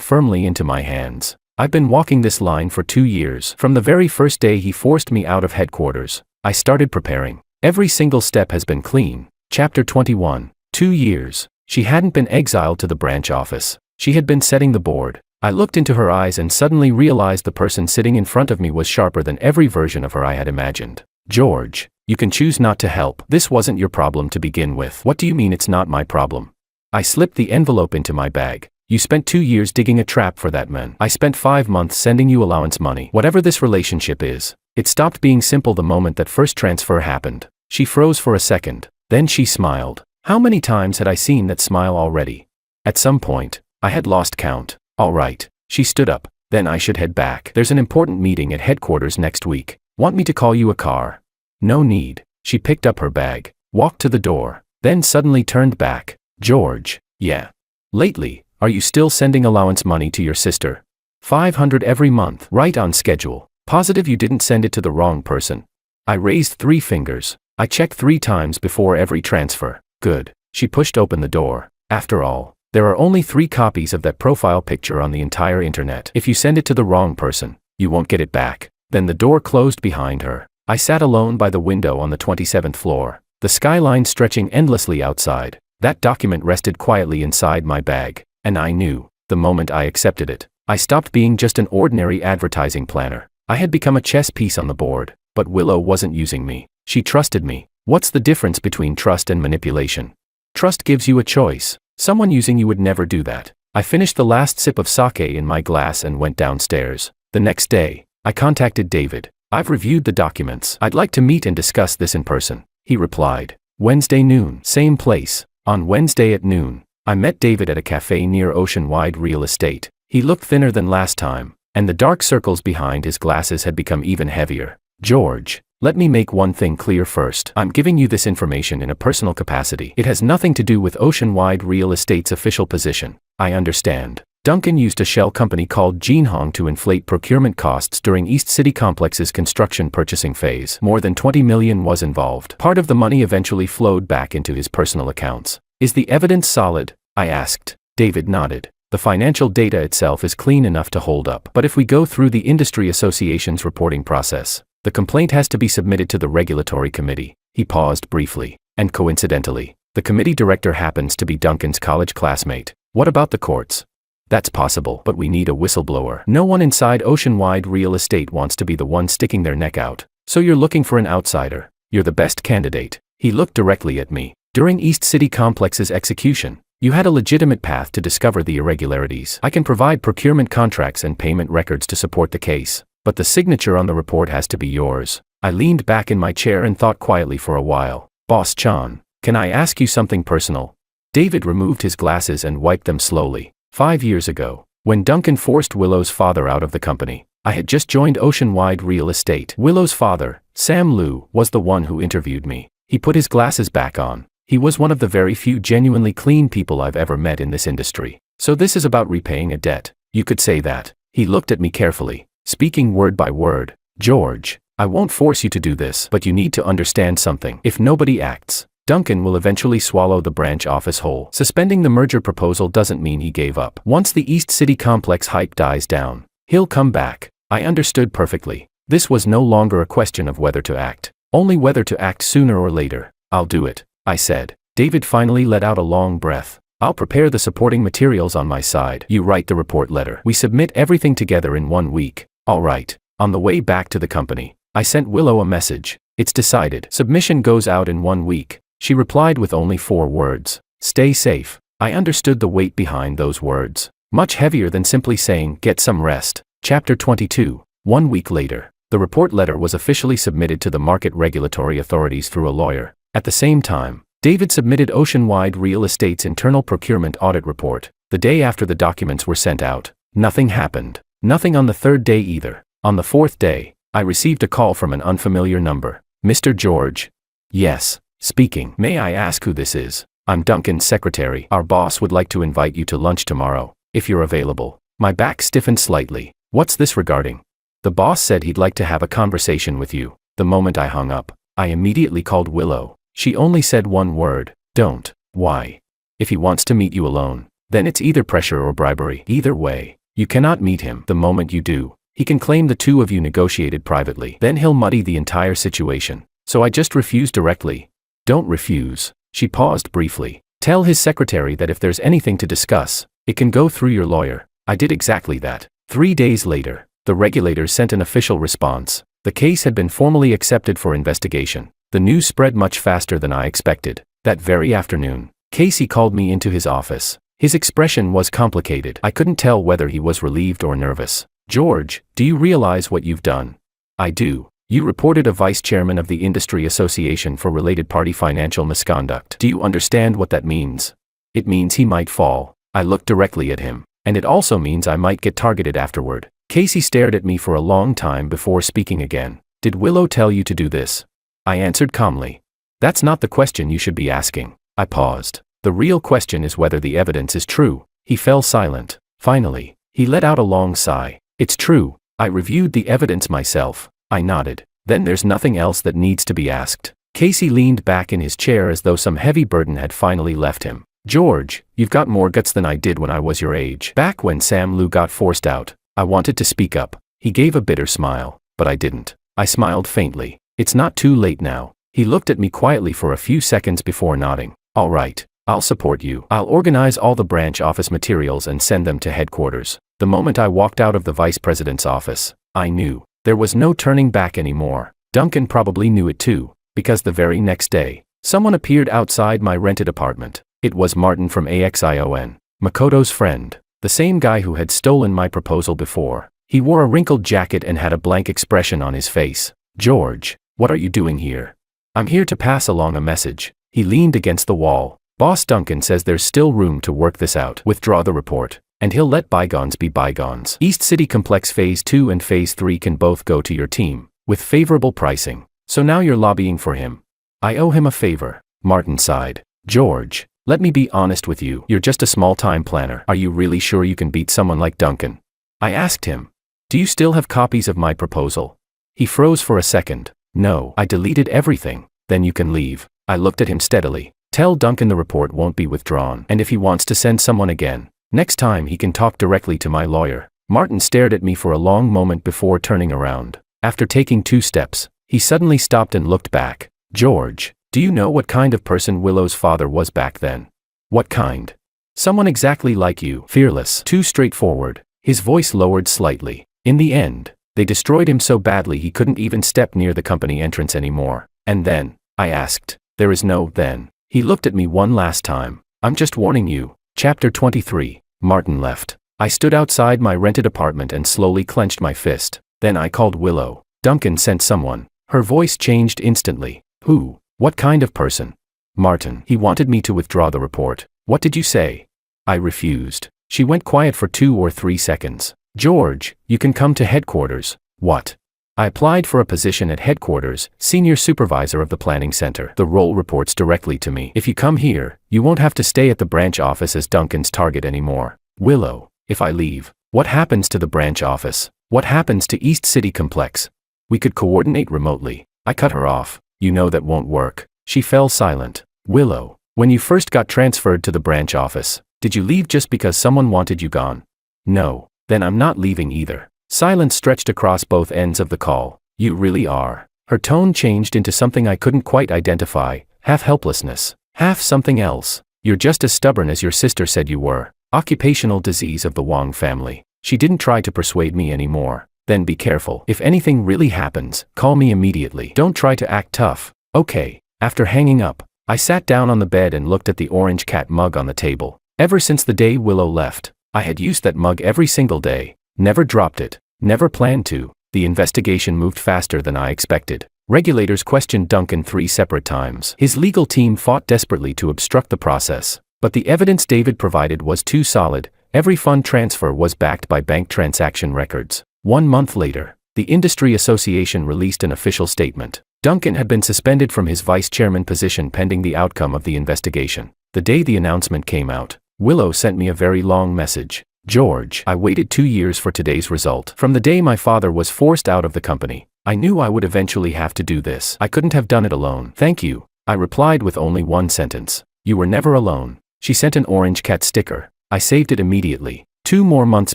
firmly into my hands. I've been walking this line for 2 years. From the very first day he forced me out of headquarters, I started preparing. Every single step has been clean. Chapter 21. 2 years. She hadn't been exiled to the branch office. She had been setting the board. I looked into her eyes and suddenly realized the person sitting in front of me was sharper than every version of her I had imagined. George, you can choose not to help. This wasn't your problem to begin with. What do you mean it's not my problem? I slipped the envelope into my bag. You spent 2 years digging a trap for that man. I spent 5 months sending you allowance money. Whatever this relationship is, it stopped being simple the moment that first transfer happened. She froze for a second. Then she smiled. How many times had I seen that smile already? At some point, I had lost count. All right. She stood up. Then I should head back. There's an important meeting at headquarters next week. Want me to call you a car? No need. She picked up her bag, walked to the door, then suddenly turned back. George, yeah. Lately, are you still sending allowance money to your sister? $500 every month, right on schedule. Positive you didn't send it to the wrong person? I raised 3 fingers. I checked 3 times before every transfer. Good. She pushed open the door. After all, there are only 3 copies of that profile picture on the entire internet. If you send it to the wrong person, you won't get it back. Then the door closed behind her. I sat alone by the window on the 27th floor, the skyline stretching endlessly outside. That document rested quietly inside my bag, and I knew, the moment I accepted it, I stopped being just an ordinary advertising planner. I had become a chess piece on the board, but Willow wasn't using me. She trusted me. What's the difference between trust and manipulation? Trust gives you a choice. Someone using you would never do that. I finished the last sip of sake in my glass and went downstairs. The next day, I contacted David. I've reviewed the documents. I'd like to meet and discuss this in person. He replied. Wednesday noon. Same place. On Wednesday at noon, I met David at a cafe near Oceanwide Real Estate. He looked thinner than last time, and the dark circles behind his glasses had become even heavier. George, let me make one thing clear first. I'm giving you this information in a personal capacity. It has nothing to do with Oceanwide Real Estate's official position. I understand. Duncan used a shell company called Jinhong to inflate procurement costs during East City Complex's construction purchasing phase. More than $20 million was involved. Part of the money eventually flowed back into his personal accounts. Is the evidence solid? I asked. David nodded. The financial data itself is clean enough to hold up. But if we go through the industry association's reporting process, the complaint has to be submitted to the regulatory committee. He paused briefly. And coincidentally, the committee director happens to be Duncan's college classmate. What about the courts? That's possible, but we need a whistleblower. No one inside Oceanwide Real Estate wants to be the one sticking their neck out. So you're looking for an outsider. You're the best candidate. He looked directly at me. During East City Complex's execution, you had a legitimate path to discover the irregularities. I can provide procurement contracts and payment records to support the case, but the signature on the report has to be yours. I leaned back in my chair and thought quietly for a while. Boss Chan, can I ask you something personal? David removed his glasses and wiped them slowly. 5 years ago, when Duncan forced Willow's father out of the company, I had just joined Oceanwide Real Estate. Willow's father, Sam Liu, was the one who interviewed me. He put his glasses back on. He was one of the very few genuinely clean people I've ever met in this industry. So this is about repaying a debt. You could say that. He looked at me carefully, speaking word by word. George, I won't force you to do this, but you need to understand something. If nobody acts, Duncan will eventually swallow the branch office whole. Suspending the merger proposal doesn't mean he gave up. Once the East City Complex hype dies down, he'll come back. I understood perfectly. This was no longer a question of whether to act, only whether to act sooner or later. I'll do it, I said. David finally let out a long breath. I'll prepare the supporting materials on my side. You write the report letter. We submit everything together in 1 week. All right. On the way back to the company, I sent Willow a message. It's decided. Submission goes out in 1 week. She replied with only 4 words. Stay safe. I understood the weight behind those words. Much heavier than simply saying, get some rest. Chapter 22. 1 week later, the report letter was officially submitted to the market regulatory authorities through a lawyer. At the same time, David submitted Oceanwide Real Estate's internal procurement audit report. The day after the documents were sent out, nothing happened. Nothing on the 3rd day either. On the 4th day, I received a call from an unfamiliar number. Mr. George? Yes. Speaking. May I ask who this is? I'm Duncan's secretary. Our boss would like to invite you to lunch tomorrow, if you're available. My back stiffened slightly. What's this regarding? The boss said he'd like to have a conversation with you. The moment I hung up, I immediately called Willow. She only said 1 word. Don't. Why? If he wants to meet you alone, then it's either pressure or bribery. Either way, you cannot meet him. The moment you do, he can claim the two of you negotiated privately. Then he'll muddy the entire situation. So I just refused directly. Don't refuse. She paused briefly. Tell his secretary that if there's anything to discuss, it can go through your lawyer. I did exactly that. 3 days later, the regulators sent an official response. The case had been formally accepted for investigation. The news spread much faster than I expected. That very afternoon, Casey called me into his office. His expression was complicated. I couldn't tell whether he was relieved or nervous. George, do you realize what you've done? I do. You reported a vice chairman of the Industry Association for related party financial misconduct. Do you understand what that means? It means he might fall. I looked directly at him. And it also means I might get targeted afterward. Casey stared at me for a long time before speaking again. Did Willow tell you to do this? I answered calmly. That's not the question you should be asking. I paused. The real question is whether the evidence is true. He fell silent. Finally, he let out a long sigh. It's true. I reviewed the evidence myself. I nodded. Then there's nothing else that needs to be asked. Casey leaned back in his chair as though some heavy burden had finally left him. George, you've got more guts than I did when I was your age. Back when Sam Liu got forced out, I wanted to speak up. He gave a bitter smile, but I didn't. I smiled faintly. It's not too late now. He looked at me quietly for a few seconds before nodding. All right, I'll support you. I'll organize all the branch office materials and send them to headquarters. The moment I walked out of the vice president's office, I knew. There was no turning back anymore. Duncan probably knew it too, because the very next day, someone appeared outside my rented apartment. It was Martin from AXION, Makoto's friend, the same guy who had stolen my proposal before. He wore a wrinkled jacket and had a blank expression on his face. George, what are you doing here? I'm here to pass along a message. He leaned against the wall. Boss Duncan says there's still room to work this out. Withdraw the report. And he'll let bygones be bygones. East City Complex Phase 2 and Phase 3 can both go to your team, with favorable pricing. So now you're lobbying for him. I owe him a favor. Martin sighed. George, let me be honest with you. You're just a small-time planner. Are you really sure you can beat someone like Duncan? I asked him. Do you still have copies of my proposal? He froze for a second. No, I deleted everything. Then you can leave. I looked at him steadily. Tell Duncan the report won't be withdrawn. And if he wants to send someone again, Next time he can talk directly to my lawyer. Martin stared at me for a long moment before turning around. After taking 2 steps, he suddenly stopped and looked back. George, do you know what kind of person Willow's father was back then? What kind? Someone exactly like you, fearless, too straightforward. His voice lowered slightly. In the end, they destroyed him so badly he couldn't even step near the company entrance anymore. And then, I asked, there is no then. He looked at me one last time. I'm just warning you. Chapter 23. Martin left. I stood outside my rented apartment and slowly clenched my fist. Then I called Willow. Duncan sent someone. Her voice changed instantly. Who? What kind of person? Martin. He wanted me to withdraw the report. What did you say? I refused. She went quiet for 2 or 3 seconds. George, you can come to headquarters. What? I applied for a position at headquarters, senior supervisor of the planning center. The role reports directly to me. If you come here, you won't have to stay at the branch office as Duncan's target anymore. Willow, if I leave, what happens to the branch office? What happens to East City Complex? We could coordinate remotely. I cut her off. You know that won't work. She fell silent. Willow, when you first got transferred to the branch office, did you leave just because someone wanted you gone? No. Then I'm not leaving either. Silence stretched across both ends of the call. You really are. Her tone changed into something I couldn't quite identify, half helplessness, half something else. You're just as stubborn as your sister said you were. Occupational disease of the Wong family. She didn't try to persuade me anymore. Then be careful. If anything really happens, call me immediately. Don't try to act tough. Okay. After hanging up, I sat down on the bed and looked at the orange cat mug on the table. Ever since the day Willow left, I had used that mug every single day. Never dropped it. Never planned to. The investigation moved faster than I expected. Regulators questioned Duncan 3 separate times. His legal team fought desperately to obstruct the process. But the evidence David provided was too solid. Every fund transfer was backed by bank transaction records. 1 month later, the Industry Association released an official statement. Duncan had been suspended from his vice chairman position pending the outcome of the investigation. The day the announcement came out, Willow sent me a very long message. George, I waited 2 years for today's result. From the day my father was forced out of the company, I knew I would eventually have to do this. I couldn't have done it alone. Thank you. I replied with only 1 sentence. You were never alone. She sent an orange cat sticker. I saved it immediately. 2 more months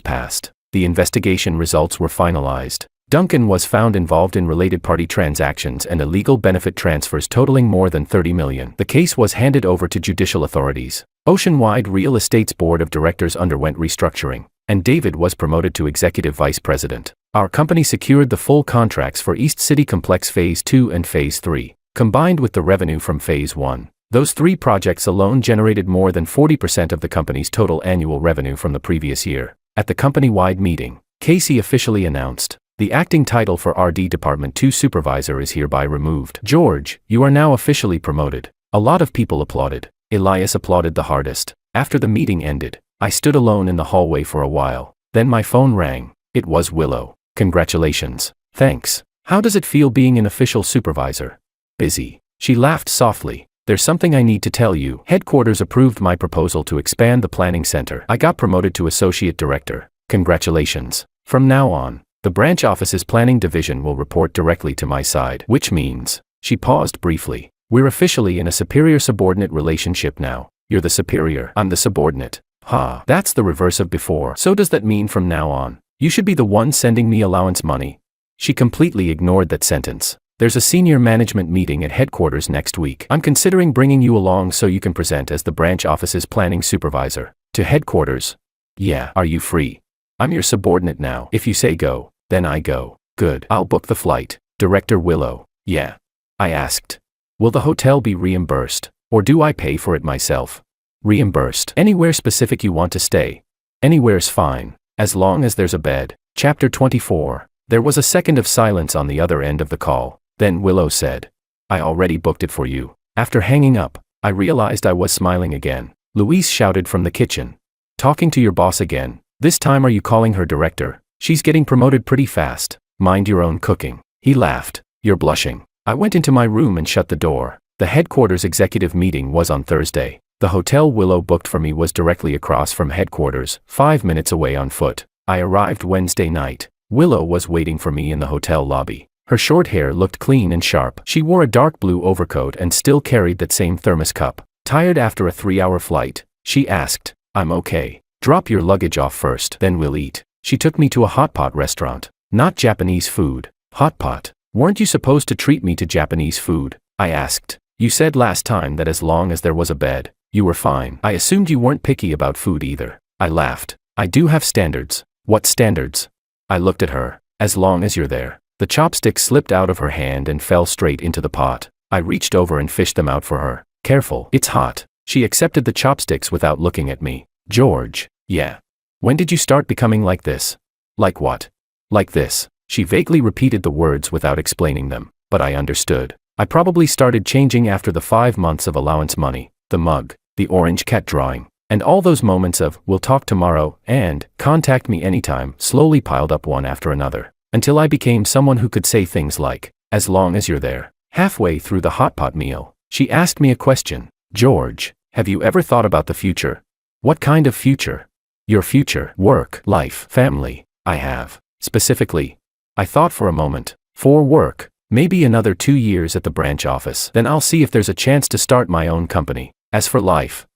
passed. The investigation results were finalized. Duncan was found involved in related party transactions and illegal benefit transfers totaling more than $30 million. The case was handed over to judicial authorities. Oceanwide Real Estate's board of directors underwent restructuring, and David was promoted to executive vice president. Our company secured the full contracts for East City Complex Phase 2 and Phase 3. Combined with the revenue from Phase 1, those 3 projects alone generated more than 40% of the company's total annual revenue from the previous year. At the company-wide meeting, Casey officially announced, the acting title for RD Department 2 Supervisor is hereby removed. George, you are now officially promoted. A lot of people applauded. Elias applauded the hardest. After the meeting ended, I stood alone in the hallway for a while. Then my phone rang. It was Willow. Congratulations. Thanks. How does it feel being an official supervisor? Busy. She laughed softly. There's something I need to tell you. Headquarters approved my proposal to expand the planning center. I got promoted to associate director. Congratulations. From now on, the branch office's planning division will report directly to my side. Which means, she paused briefly. We're officially in a superior-subordinate relationship now. You're the superior. I'm the subordinate. Ha, that's the reverse of before. So does that mean from now on, you should be the one sending me allowance money? She completely ignored that sentence. There's a senior management meeting at headquarters next week. I'm considering bringing you along so you can present as the branch office's planning supervisor. To headquarters? Yeah. Are you free? I'm your subordinate now. If you say go, then I go. Good. I'll book the flight. Director Willow. Yeah. I asked. Will the hotel be reimbursed, or do I pay for it myself? Reimbursed. Anywhere specific you want to stay? Anywhere's fine, as long as there's a bed. Chapter 24. There was a second of silence on the other end of the call. Then Willow said, I already booked it for you. After hanging up, I realized I was smiling again. Louise shouted from the kitchen. Talking to your boss again. This time are you calling her director? She's getting promoted pretty fast. Mind your own cooking. He laughed. You're blushing. I went into my room and shut the door. The headquarters executive meeting was on Thursday. The hotel Willow booked for me was directly across from headquarters, 5 minutes away on foot. I arrived Wednesday night. Willow was waiting for me in the hotel lobby. Her short hair looked clean and sharp. She wore a dark blue overcoat and still carried that same thermos cup. Tired after a 3-hour flight, she asked, I'm okay. Drop your luggage off first, then we'll eat. She took me to a hot pot restaurant. Not Japanese food. Hot pot. Weren't you supposed to treat me to Japanese food? I asked. You said last time that as long as there was a bed, you were fine. I assumed you weren't picky about food either. I laughed. I do have standards. What standards? I looked at her. As long as you're there. The chopstick slipped out of her hand and fell straight into the pot. I reached over and fished them out for her. Careful, it's hot. She accepted the chopsticks without looking at me. George. Yeah. When did you start becoming like this? Like what? Like this. She vaguely repeated the words without explaining them, but I understood. I probably started changing after the 5 months of allowance money, the mug, the orange cat drawing, and all those moments of, we'll talk tomorrow, and, contact me anytime, slowly piled up one after another, until I became someone who could say things like, as long as you're there. Halfway through the hot pot meal, she asked me a question. George, have you ever thought about the future? What kind of future? Your future, work, life, family. I have. Specifically. I thought for a moment. For work, maybe another 2 years at the branch office. Then I'll see if there's a chance to start my own company. As for life,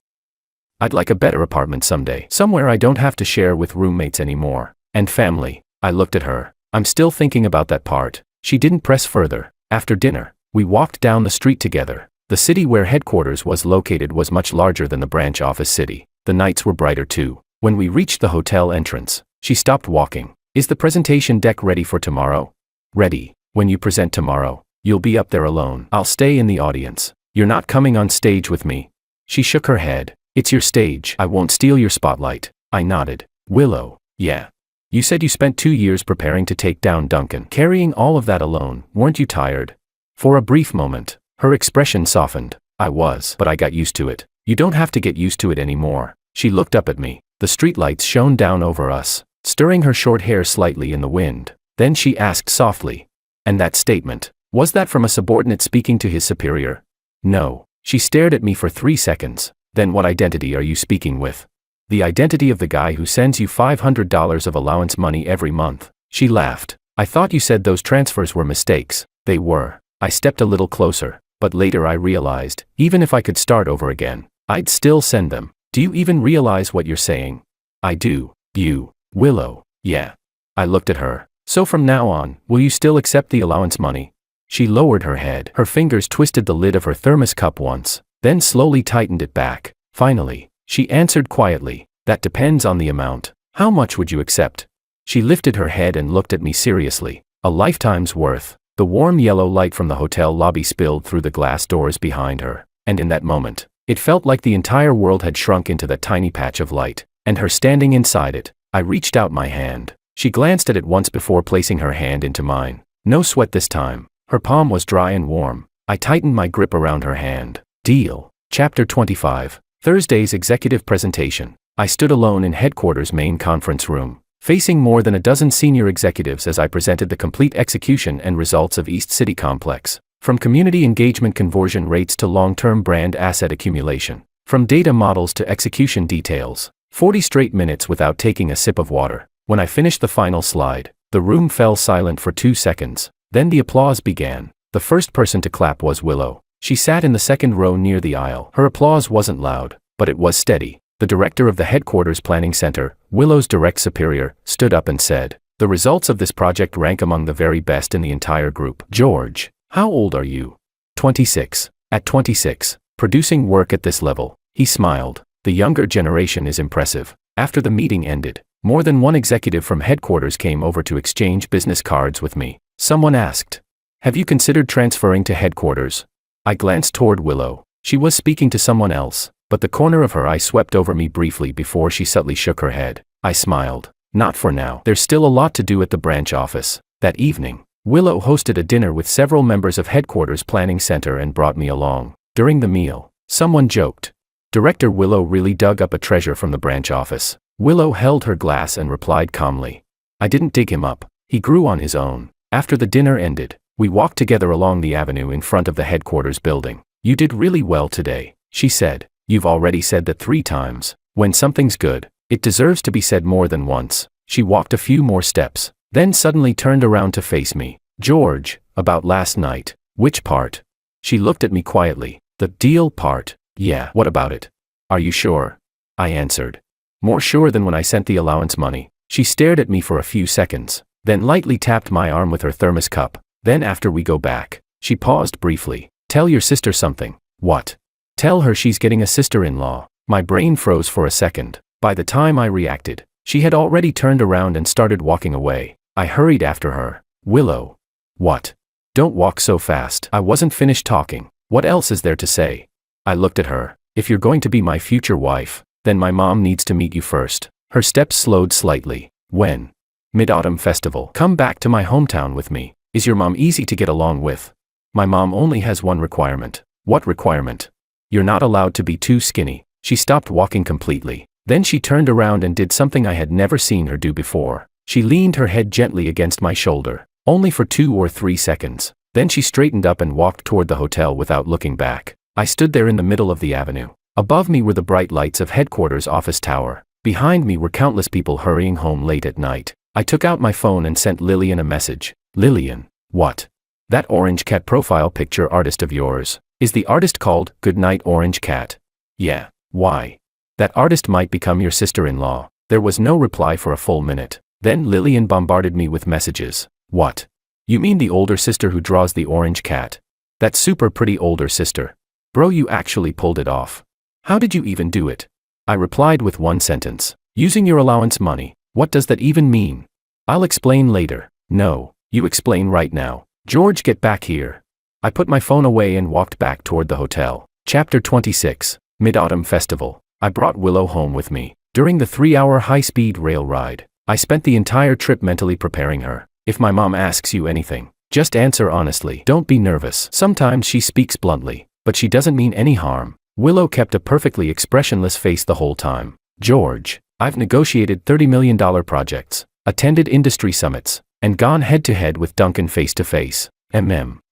I'd like a better apartment someday. Somewhere I don't have to share with roommates anymore. And family. I looked at her. I'm still thinking about that part. She didn't press further. After dinner, we walked down the street together. The city where headquarters was located was much larger than the branch office city. The nights were brighter too. When we reached the hotel entrance, she stopped walking. Is the presentation deck ready for tomorrow? Ready. When you present tomorrow, you'll be up there alone. I'll stay in the audience. You're not coming on stage with me. She shook her head. It's your stage. I won't steal your spotlight. I nodded. Willow. Yeah. You said you spent 2 years preparing to take down Duncan. Carrying all of that alone, weren't you tired? For a brief moment, her expression softened. I was, but I got used to it. You don't have to get used to it anymore. She looked up at me. The streetlights shone down over us, stirring her short hair slightly in the wind. Then she asked softly. And that statement, was that from a subordinate speaking to his superior? No. She stared at me for 3 seconds. Then what identity are you speaking with? The identity of the guy who sends you $500 of allowance money every month. She laughed. I thought you said those transfers were mistakes. They were. I stepped a little closer, but later I realized, even if I could start over again, I'd still send them. Do you even realize what you're saying? I do. You, Willow. Yeah. I looked at her. So from now on, will you still accept the allowance money? She lowered her head. Her fingers twisted the lid of her thermos cup once, then slowly tightened it back. Finally, she answered quietly, that depends on the amount. How much would you accept? She lifted her head and looked at me seriously. A lifetime's worth. The warm yellow light from the hotel lobby spilled through the glass doors behind her, and in that moment, it felt like the entire world had shrunk into that tiny patch of light, and her standing inside it. I reached out my hand. She glanced at it once before placing her hand into mine. No sweat this time. Her palm was dry and warm. I tightened my grip around her hand. Deal. Chapter 25. Thursday's executive presentation. I stood alone in headquarters' main conference room, facing more than a dozen senior executives as I presented the complete execution and results of East City Complex. From community engagement conversion rates to long-term brand asset accumulation. From data models to execution details. 40 straight minutes without taking a sip of water. When I finished the final slide, the room fell silent for 2 seconds. Then the applause began. The first person to clap was Willow. She sat in the second row near the aisle. Her applause wasn't loud, but it was steady. The director of the headquarters planning center, Willow's direct superior, stood up and said, the results of this project rank among the very best in the entire group. George. How old are you? 26. At 26, producing work at this level. He smiled. The younger generation is impressive. After the meeting ended, more than one executive from headquarters came over to exchange business cards with me. Someone asked, have you considered transferring to headquarters? I glanced toward Willow. She was speaking to someone else, but the corner of her eye swept over me briefly before she subtly shook her head. I smiled. Not for now. There's still a lot to do at the branch office. That evening, Willow hosted a dinner with several members of headquarters planning center and brought me along. During the meal, someone joked. Director Willow really dug up a treasure from the branch office. Willow held her glass and replied calmly. I didn't dig him up. He grew on his own. After the dinner ended, we walked together along the avenue in front of the headquarters building. You did really well today, she said. You've already said that 3 times. When something's good, it deserves to be said more than once. She walked a few more steps, then suddenly turned around to face me. George, about last night. Which part? She looked at me quietly. The deal part. Yeah, what about it? Are you sure? I answered. More sure than when I sent the allowance money. She stared at me for a few seconds, then lightly tapped my arm with her thermos cup. Then after we go back, she paused briefly. Tell your sister something. What? Tell her she's getting a sister-in-law. My brain froze for a second. By the time I reacted, she had already turned around and started walking away. I hurried after her. Willow. What? Don't walk so fast. I wasn't finished talking. What else is there to say? I looked at her. If you're going to be my future wife, then my mom needs to meet you first. Her steps slowed slightly. When? Mid-Autumn Festival. Come back to my hometown with me. Is your mom easy to get along with? My mom only has one requirement. What requirement? You're not allowed to be too skinny. She stopped walking completely. Then she turned around and did something I had never seen her do before. She leaned her head gently against my shoulder, only for 2 or 3 seconds. Then she straightened up and walked toward the hotel without looking back. I stood there in the middle of the avenue. Above me were the bright lights of headquarters office tower. Behind me were countless people hurrying home late at night. I took out my phone and sent Lillian a message. Lillian. What? That orange cat profile picture artist of yours. Is the artist called Goodnight Orange Cat? Yeah. Why? That artist might become your sister-in-law. There was no reply for a full minute. Then Lillian bombarded me with messages. What? You mean the older sister who draws the orange cat? That super pretty older sister. Bro, you actually pulled it off. How did you even do it? I replied with one sentence. Using your allowance money. What does that even mean? I'll explain later. No, you explain right now. George, get back here. I put my phone away and walked back toward the hotel. Chapter 26. Mid-Autumn Festival. I brought Willow home with me. During the 3-hour high-speed rail ride, I spent the entire trip mentally preparing her. If my mom asks you anything, just answer honestly. Don't be nervous. Sometimes she speaks bluntly, but she doesn't mean any harm. Willow kept a perfectly expressionless face the whole time. George, I've negotiated $30 million projects, attended industry summits, and gone head-to-head with Duncan face-to-face.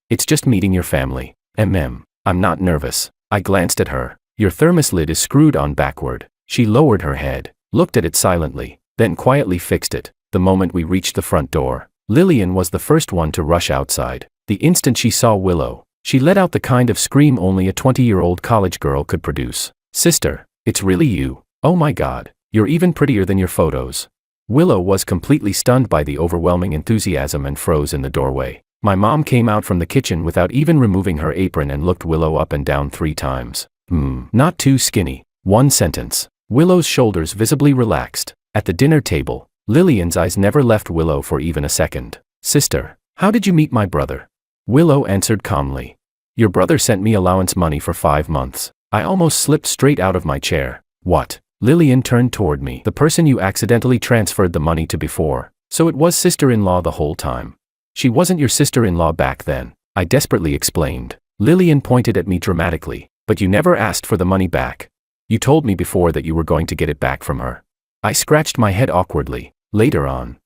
It's just meeting your family. I'm not nervous. I glanced at her. Your thermos lid is screwed on backward. She lowered her head, looked at it silently, then quietly fixed it. The moment we reached the front door, Lillian was the first one to rush outside. The instant she saw Willow, she let out the kind of scream only a 20-year-old college girl could produce. Sister, it's really you. Oh my God, you're even prettier than your photos. Willow was completely stunned by the overwhelming enthusiasm and froze in the doorway. My mom came out from the kitchen without even removing her apron and looked Willow up and down 3 times. Not too skinny. One sentence. Willow's shoulders visibly relaxed. At the dinner table, Lillian's eyes never left Willow for even a second. Sister, how did you meet my brother? Willow answered calmly. Your brother sent me allowance money for 5 months. I almost slipped straight out of my chair. What? Lillian turned toward me. The person you accidentally transferred the money to before. So it was sister-in-law the whole time. She wasn't your sister-in-law back then, I desperately explained. Lillian pointed at me dramatically. But you never asked for the money back. You told me before that you were going to get it back from her. I scratched my head awkwardly. Later on,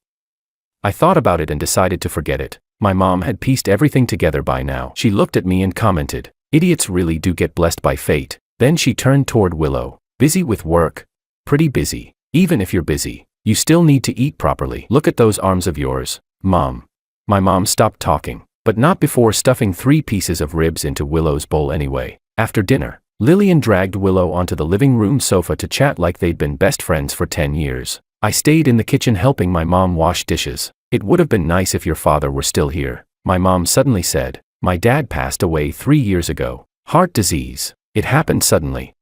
I thought about it and decided to forget it. My mom had pieced everything together by now. She looked at me and commented, idiots really do get blessed by fate. Then she turned toward Willow. Busy with work? Pretty busy. Even if you're busy, you still need to eat properly. Look at those arms of yours, Mom. My mom stopped talking, but not before stuffing 3 pieces of ribs into Willow's bowl anyway. After dinner, Lillian dragged Willow onto the living room sofa to chat like they'd been best friends for 10 years. I stayed in the kitchen helping my mom wash dishes. It would have been nice if your father were still here, my mom suddenly said. My dad passed away 3 years ago. Heart disease. It happened suddenly.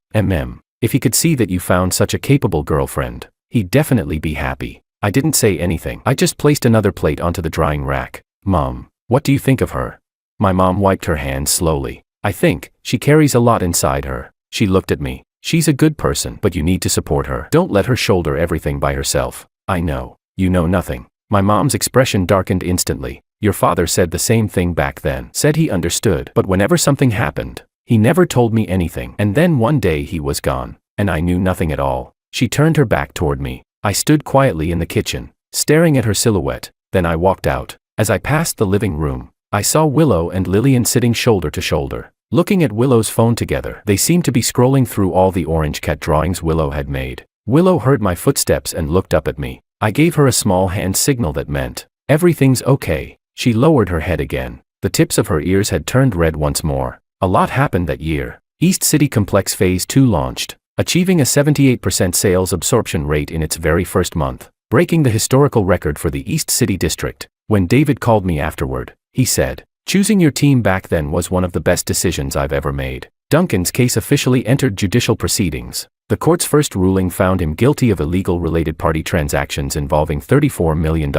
If he could see that you found such a capable girlfriend, he'd definitely be happy. I didn't say anything. I just placed another plate onto the drying rack. Mom, what do you think of her? My mom wiped her hands slowly. I think she carries a lot inside her. She looked at me. She's a good person, but you need to support her. Don't let her shoulder everything by herself. I know. You know nothing. My mom's expression darkened instantly. Your father said the same thing back then. Said he understood, but whenever something happened, he never told me anything. And then one day he was gone, and I knew nothing at all. She turned her back toward me. I stood quietly in the kitchen, staring at her silhouette. Then I walked out. As I passed the living room, I saw Willow and Lillian sitting shoulder to shoulder, looking at Willow's phone together. They seemed to be scrolling through all the orange cat drawings Willow had made. Willow heard my footsteps and looked up at me. I gave her a small hand signal that meant, everything's okay. She lowered her head again. The tips of her ears had turned red once more. A lot happened that year. East City Complex Phase 2 launched. achieving a 78% sales absorption rate in its very first month, breaking the historical record for the East City District. When David called me afterward, he said, "Choosing your team back then was one of the best decisions I've ever made." Duncan's case officially entered judicial proceedings. The court's first ruling found him guilty of illegal related party transactions involving $34 million.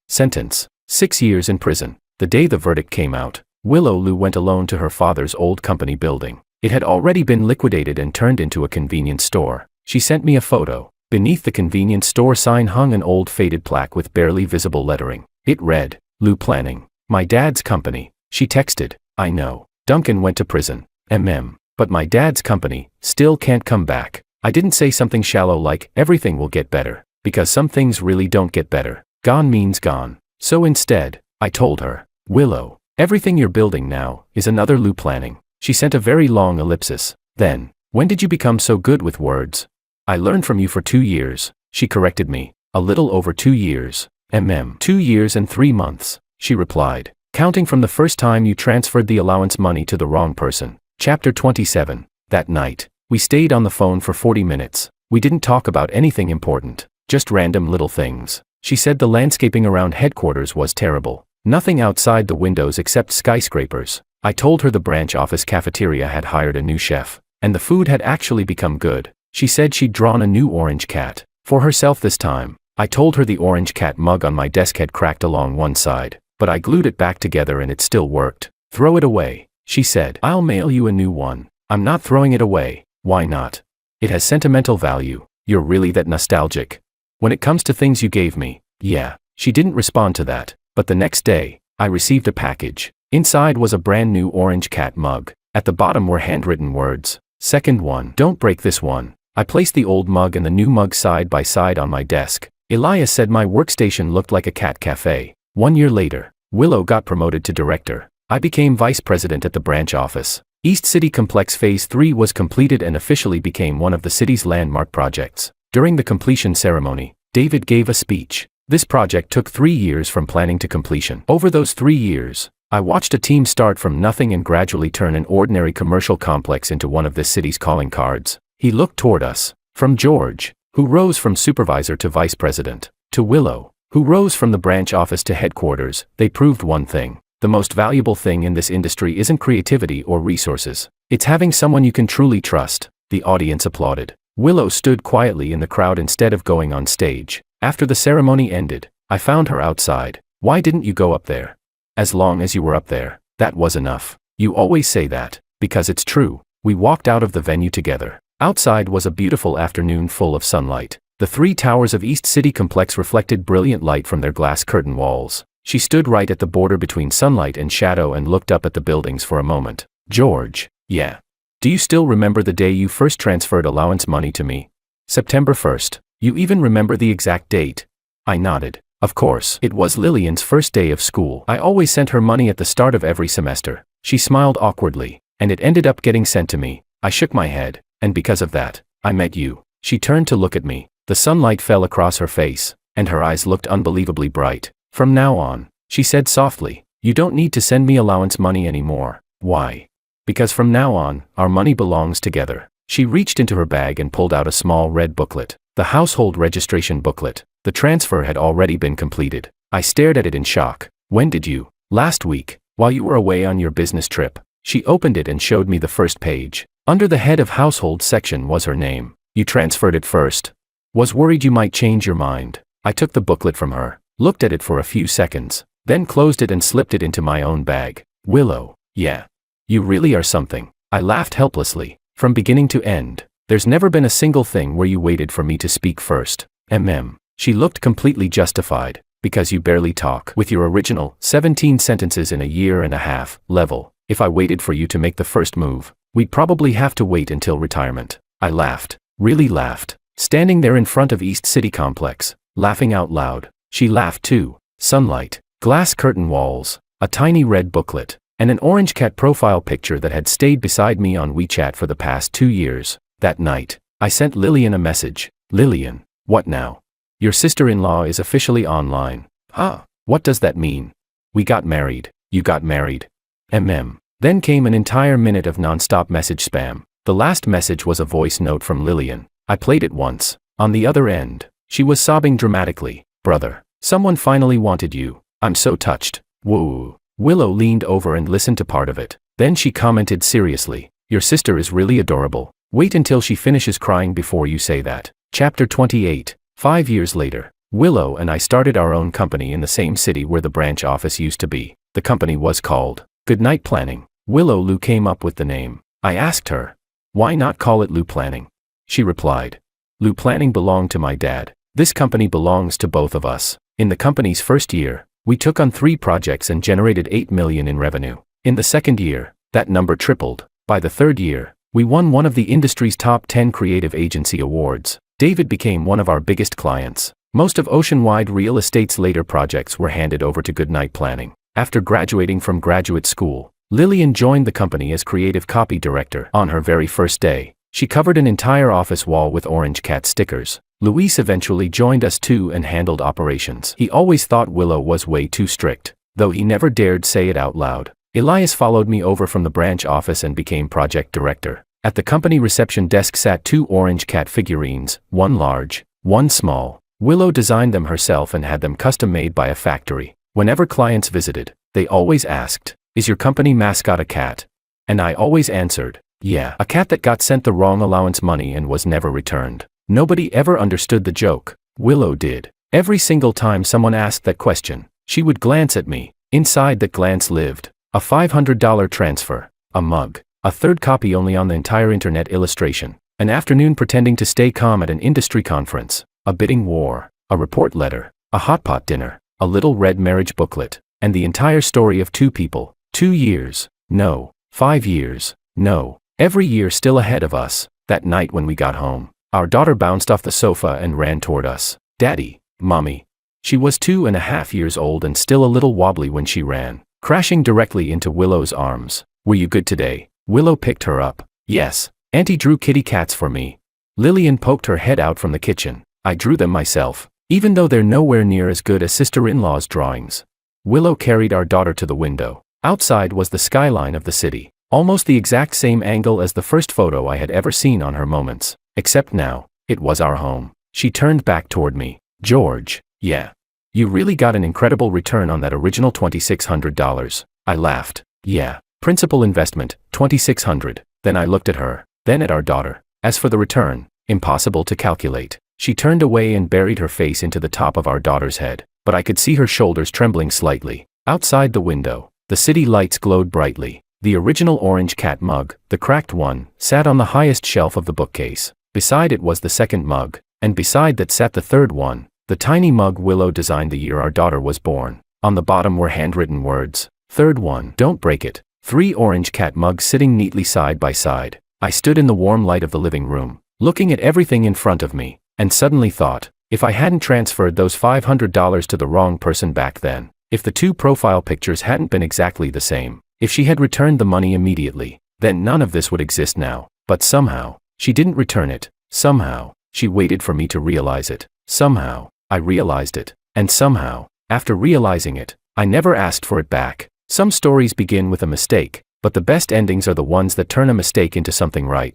Sentence: 6 years in prison. The day the verdict came out, Willow Lou went alone to her father's old company building. It had already been liquidated and turned into a convenience store. She sent me a photo. Beneath the convenience store sign hung an old faded plaque with barely visible lettering. It read, "Lou Planning. My dad's company." She texted, "I know. Duncan went to prison. But my dad's company still can't come back." I didn't say something shallow like, "Everything will get better," because some things really don't get better. Gone means gone. So instead, I told her, "Willow, everything you're building now is another Lou Planning." She sent a very long ellipsis. Then, "When did you become so good with words?" "I learned from you for 2 years, she corrected me. "A little over 2 years. 2 years and 3 months, she replied. "Counting from the first time you transferred the allowance money to the wrong person." Chapter 27. That night, we stayed on the phone for 40 minutes. We didn't talk about anything important, just random little things. She said the landscaping around headquarters was terrible. Nothing outside the windows except skyscrapers. I told her the branch office cafeteria had hired a new chef, and the food had actually become good. She said she'd drawn a new orange cat. For herself this time. I told her the orange cat mug on my desk had cracked along one side, but I glued it back together and it still worked. "Throw it away," she said. "I'll mail you a new one." "I'm not throwing it away." "Why not?" "It has sentimental value." "You're really that nostalgic?" "When it comes to things you gave me, yeah." She didn't respond to that, but the next day, I received a package. Inside was a brand new orange cat mug. At the bottom were handwritten words. Second one, "Don't break this one." I placed the old mug and the new mug side by side on my desk. Elias said my workstation looked like a cat cafe. 1 year later, Willow got promoted to director. I became vice president at the branch office. East City Complex Phase 3 was completed and officially became one of the city's landmark projects. During the completion ceremony, David gave a speech. This project took 3 years from planning to completion. Over those 3 years, I watched a team start from nothing and gradually turn an ordinary commercial complex into one of this city's calling cards. He looked toward us. From George, who rose from supervisor to vice president, to Willow, who rose from the branch office to headquarters, they proved one thing. The most valuable thing in this industry isn't creativity or resources. It's having someone you can truly trust. The audience applauded. Willow stood quietly in the crowd instead of going on stage. After the ceremony ended, I found her outside. "Why didn't you go up there?" "As long as you were up there, that was enough." "You always say that." "Because it's true." We walked out of the venue together. Outside was a beautiful afternoon full of sunlight. The 3 towers of East City Complex reflected brilliant light from their glass curtain walls. She stood right at the border between sunlight and shadow and looked up at the buildings for a moment. "George, yeah. Do you still remember the day you first transferred allowance money to me?" "September 1st. You even remember the exact date?" I nodded. "Of course. It was Lillian's first day of school. I always sent her money at the start of every semester." She smiled awkwardly, "And it ended up getting sent to me." I shook my head. "And because of that, I met you." She turned to look at me. The sunlight fell across her face, and her eyes looked unbelievably bright. "From now on," she said softly, "you don't need to send me allowance money anymore." "Why?" "Because from now on, our money belongs together." She reached into her bag and pulled out a small red booklet. The household registration booklet. The transfer had already been completed. I stared at it in shock. "When did you?" "Last week, while you were away on your business trip." She opened it and showed me the first page. Under the head of household section was her name. "You transferred it first." "Was worried you might change your mind." I took the booklet from her, looked at it for a few seconds, then closed it and slipped it into my own bag. "Willow, yeah. You really are something." I laughed helplessly. "From beginning to end, there's never been a single thing where you waited for me to speak first." She looked completely justified. "Because you barely talk with your original 17 sentences in a year and a half level. If I waited for you to make the first move, we'd probably have to wait until retirement." I laughed, really laughed, standing there in front of East City Complex, laughing out loud. She laughed too. Sunlight, glass curtain walls, a tiny red booklet, and an orange cat profile picture that had stayed beside me on WeChat for the past 2 years. That night, I sent Lillian a message. "Lillian, what now? Your sister-in-law is officially online." "Huh? What does that mean?" "We got married." "You got married?" Then came an entire minute of non-stop message spam. The last message was a voice note from Lillian. I played it once. On the other end, she was sobbing dramatically. Brother, someone finally wanted you. I'm so touched. Woo. Willow leaned over and listened to part of it. Then she commented seriously. Your sister is really adorable. Wait until she finishes crying before you say that. Chapter 28. 5 years later, Willow and I started our own company in the same city where the branch office used to be. The company was called Goodnight Planning. Willow Lou came up with the name. I asked her, why not call it Lou Planning? She replied, Lou Planning belonged to my dad. This company belongs to both of us. In the company's first year, we took on 3 projects and generated $8 million in revenue. In the second year, that number tripled. By the third year, we won one of the industry's top 10 creative agency awards. David became one of our biggest clients. Most of Oceanwide Real Estate's later projects were handed over to Goodnight Planning. After graduating from graduate school, Lillian joined the company as creative copy director. On her very first day, she covered an entire office wall with orange cat stickers. Luis eventually joined us too and handled operations. He always thought Willow was way too strict, though he never dared say it out loud. Elias followed me over from the branch office and became project director. At the company reception desk sat 2 orange cat figurines, one large, one small. Willow designed them herself and had them custom made by a factory. Whenever clients visited, they always asked, is your company mascot a cat? And I always answered, yeah, a cat that got sent the wrong allowance money and was never returned. Nobody ever understood the joke. Willow did. Every single time someone asked that question, she would glance at me. Inside that glance lived a $500 transfer, a mug, a third copy only on the entire internet illustration, an afternoon pretending to stay calm at an industry conference, a bidding war, a report letter, a hot pot dinner, a little red marriage booklet, and the entire story of 2 people, 2 years, no, 5 years, no, every year still ahead of us. That night when we got home, our daughter bounced off the sofa and ran toward us. Daddy, Mommy. She was 2.5 years old and still a little wobbly when she ran, crashing directly into Willow's arms. Were you good today? Willow picked her up. Yes, Auntie drew kitty cats for me. Lillian poked her head out from the kitchen. I drew them myself, even though they're nowhere near as good as sister-in-law's drawings. Willow carried our daughter to the window. Outside was the skyline of the city, almost the exact same angle as the first photo I had ever seen on her Moments, except now, it was our home. She turned back toward me. George, yeah. You really got an incredible return on that original $2,600. I laughed. Yeah. Principal investment, $2,600. Then I looked at her, then at our daughter. As for the return, impossible to calculate. She turned away and buried her face into the top of our daughter's head, but I could see her shoulders trembling slightly. Outside the window, the city lights glowed brightly. The original orange cat mug, the cracked one, sat on the highest shelf of the bookcase. Beside it was the second mug, and beside that sat the third one, the tiny mug Willow designed the year our daughter was born. On the bottom were handwritten words. Third one, don't break it. 3 orange cat mugs sitting neatly side by side. I stood in the warm light of the living room, looking at everything in front of me, and suddenly thought, if I hadn't transferred those $500 to the wrong person back then, if the 2 profile pictures hadn't been exactly the same, if she had returned the money immediately, then none of this would exist now. But somehow, she didn't return it. Somehow, she waited for me to realize it. Somehow, I realized it. And somehow, after realizing it, I never asked for it back. Some stories begin with a mistake, but the best endings are the ones that turn a mistake into something right.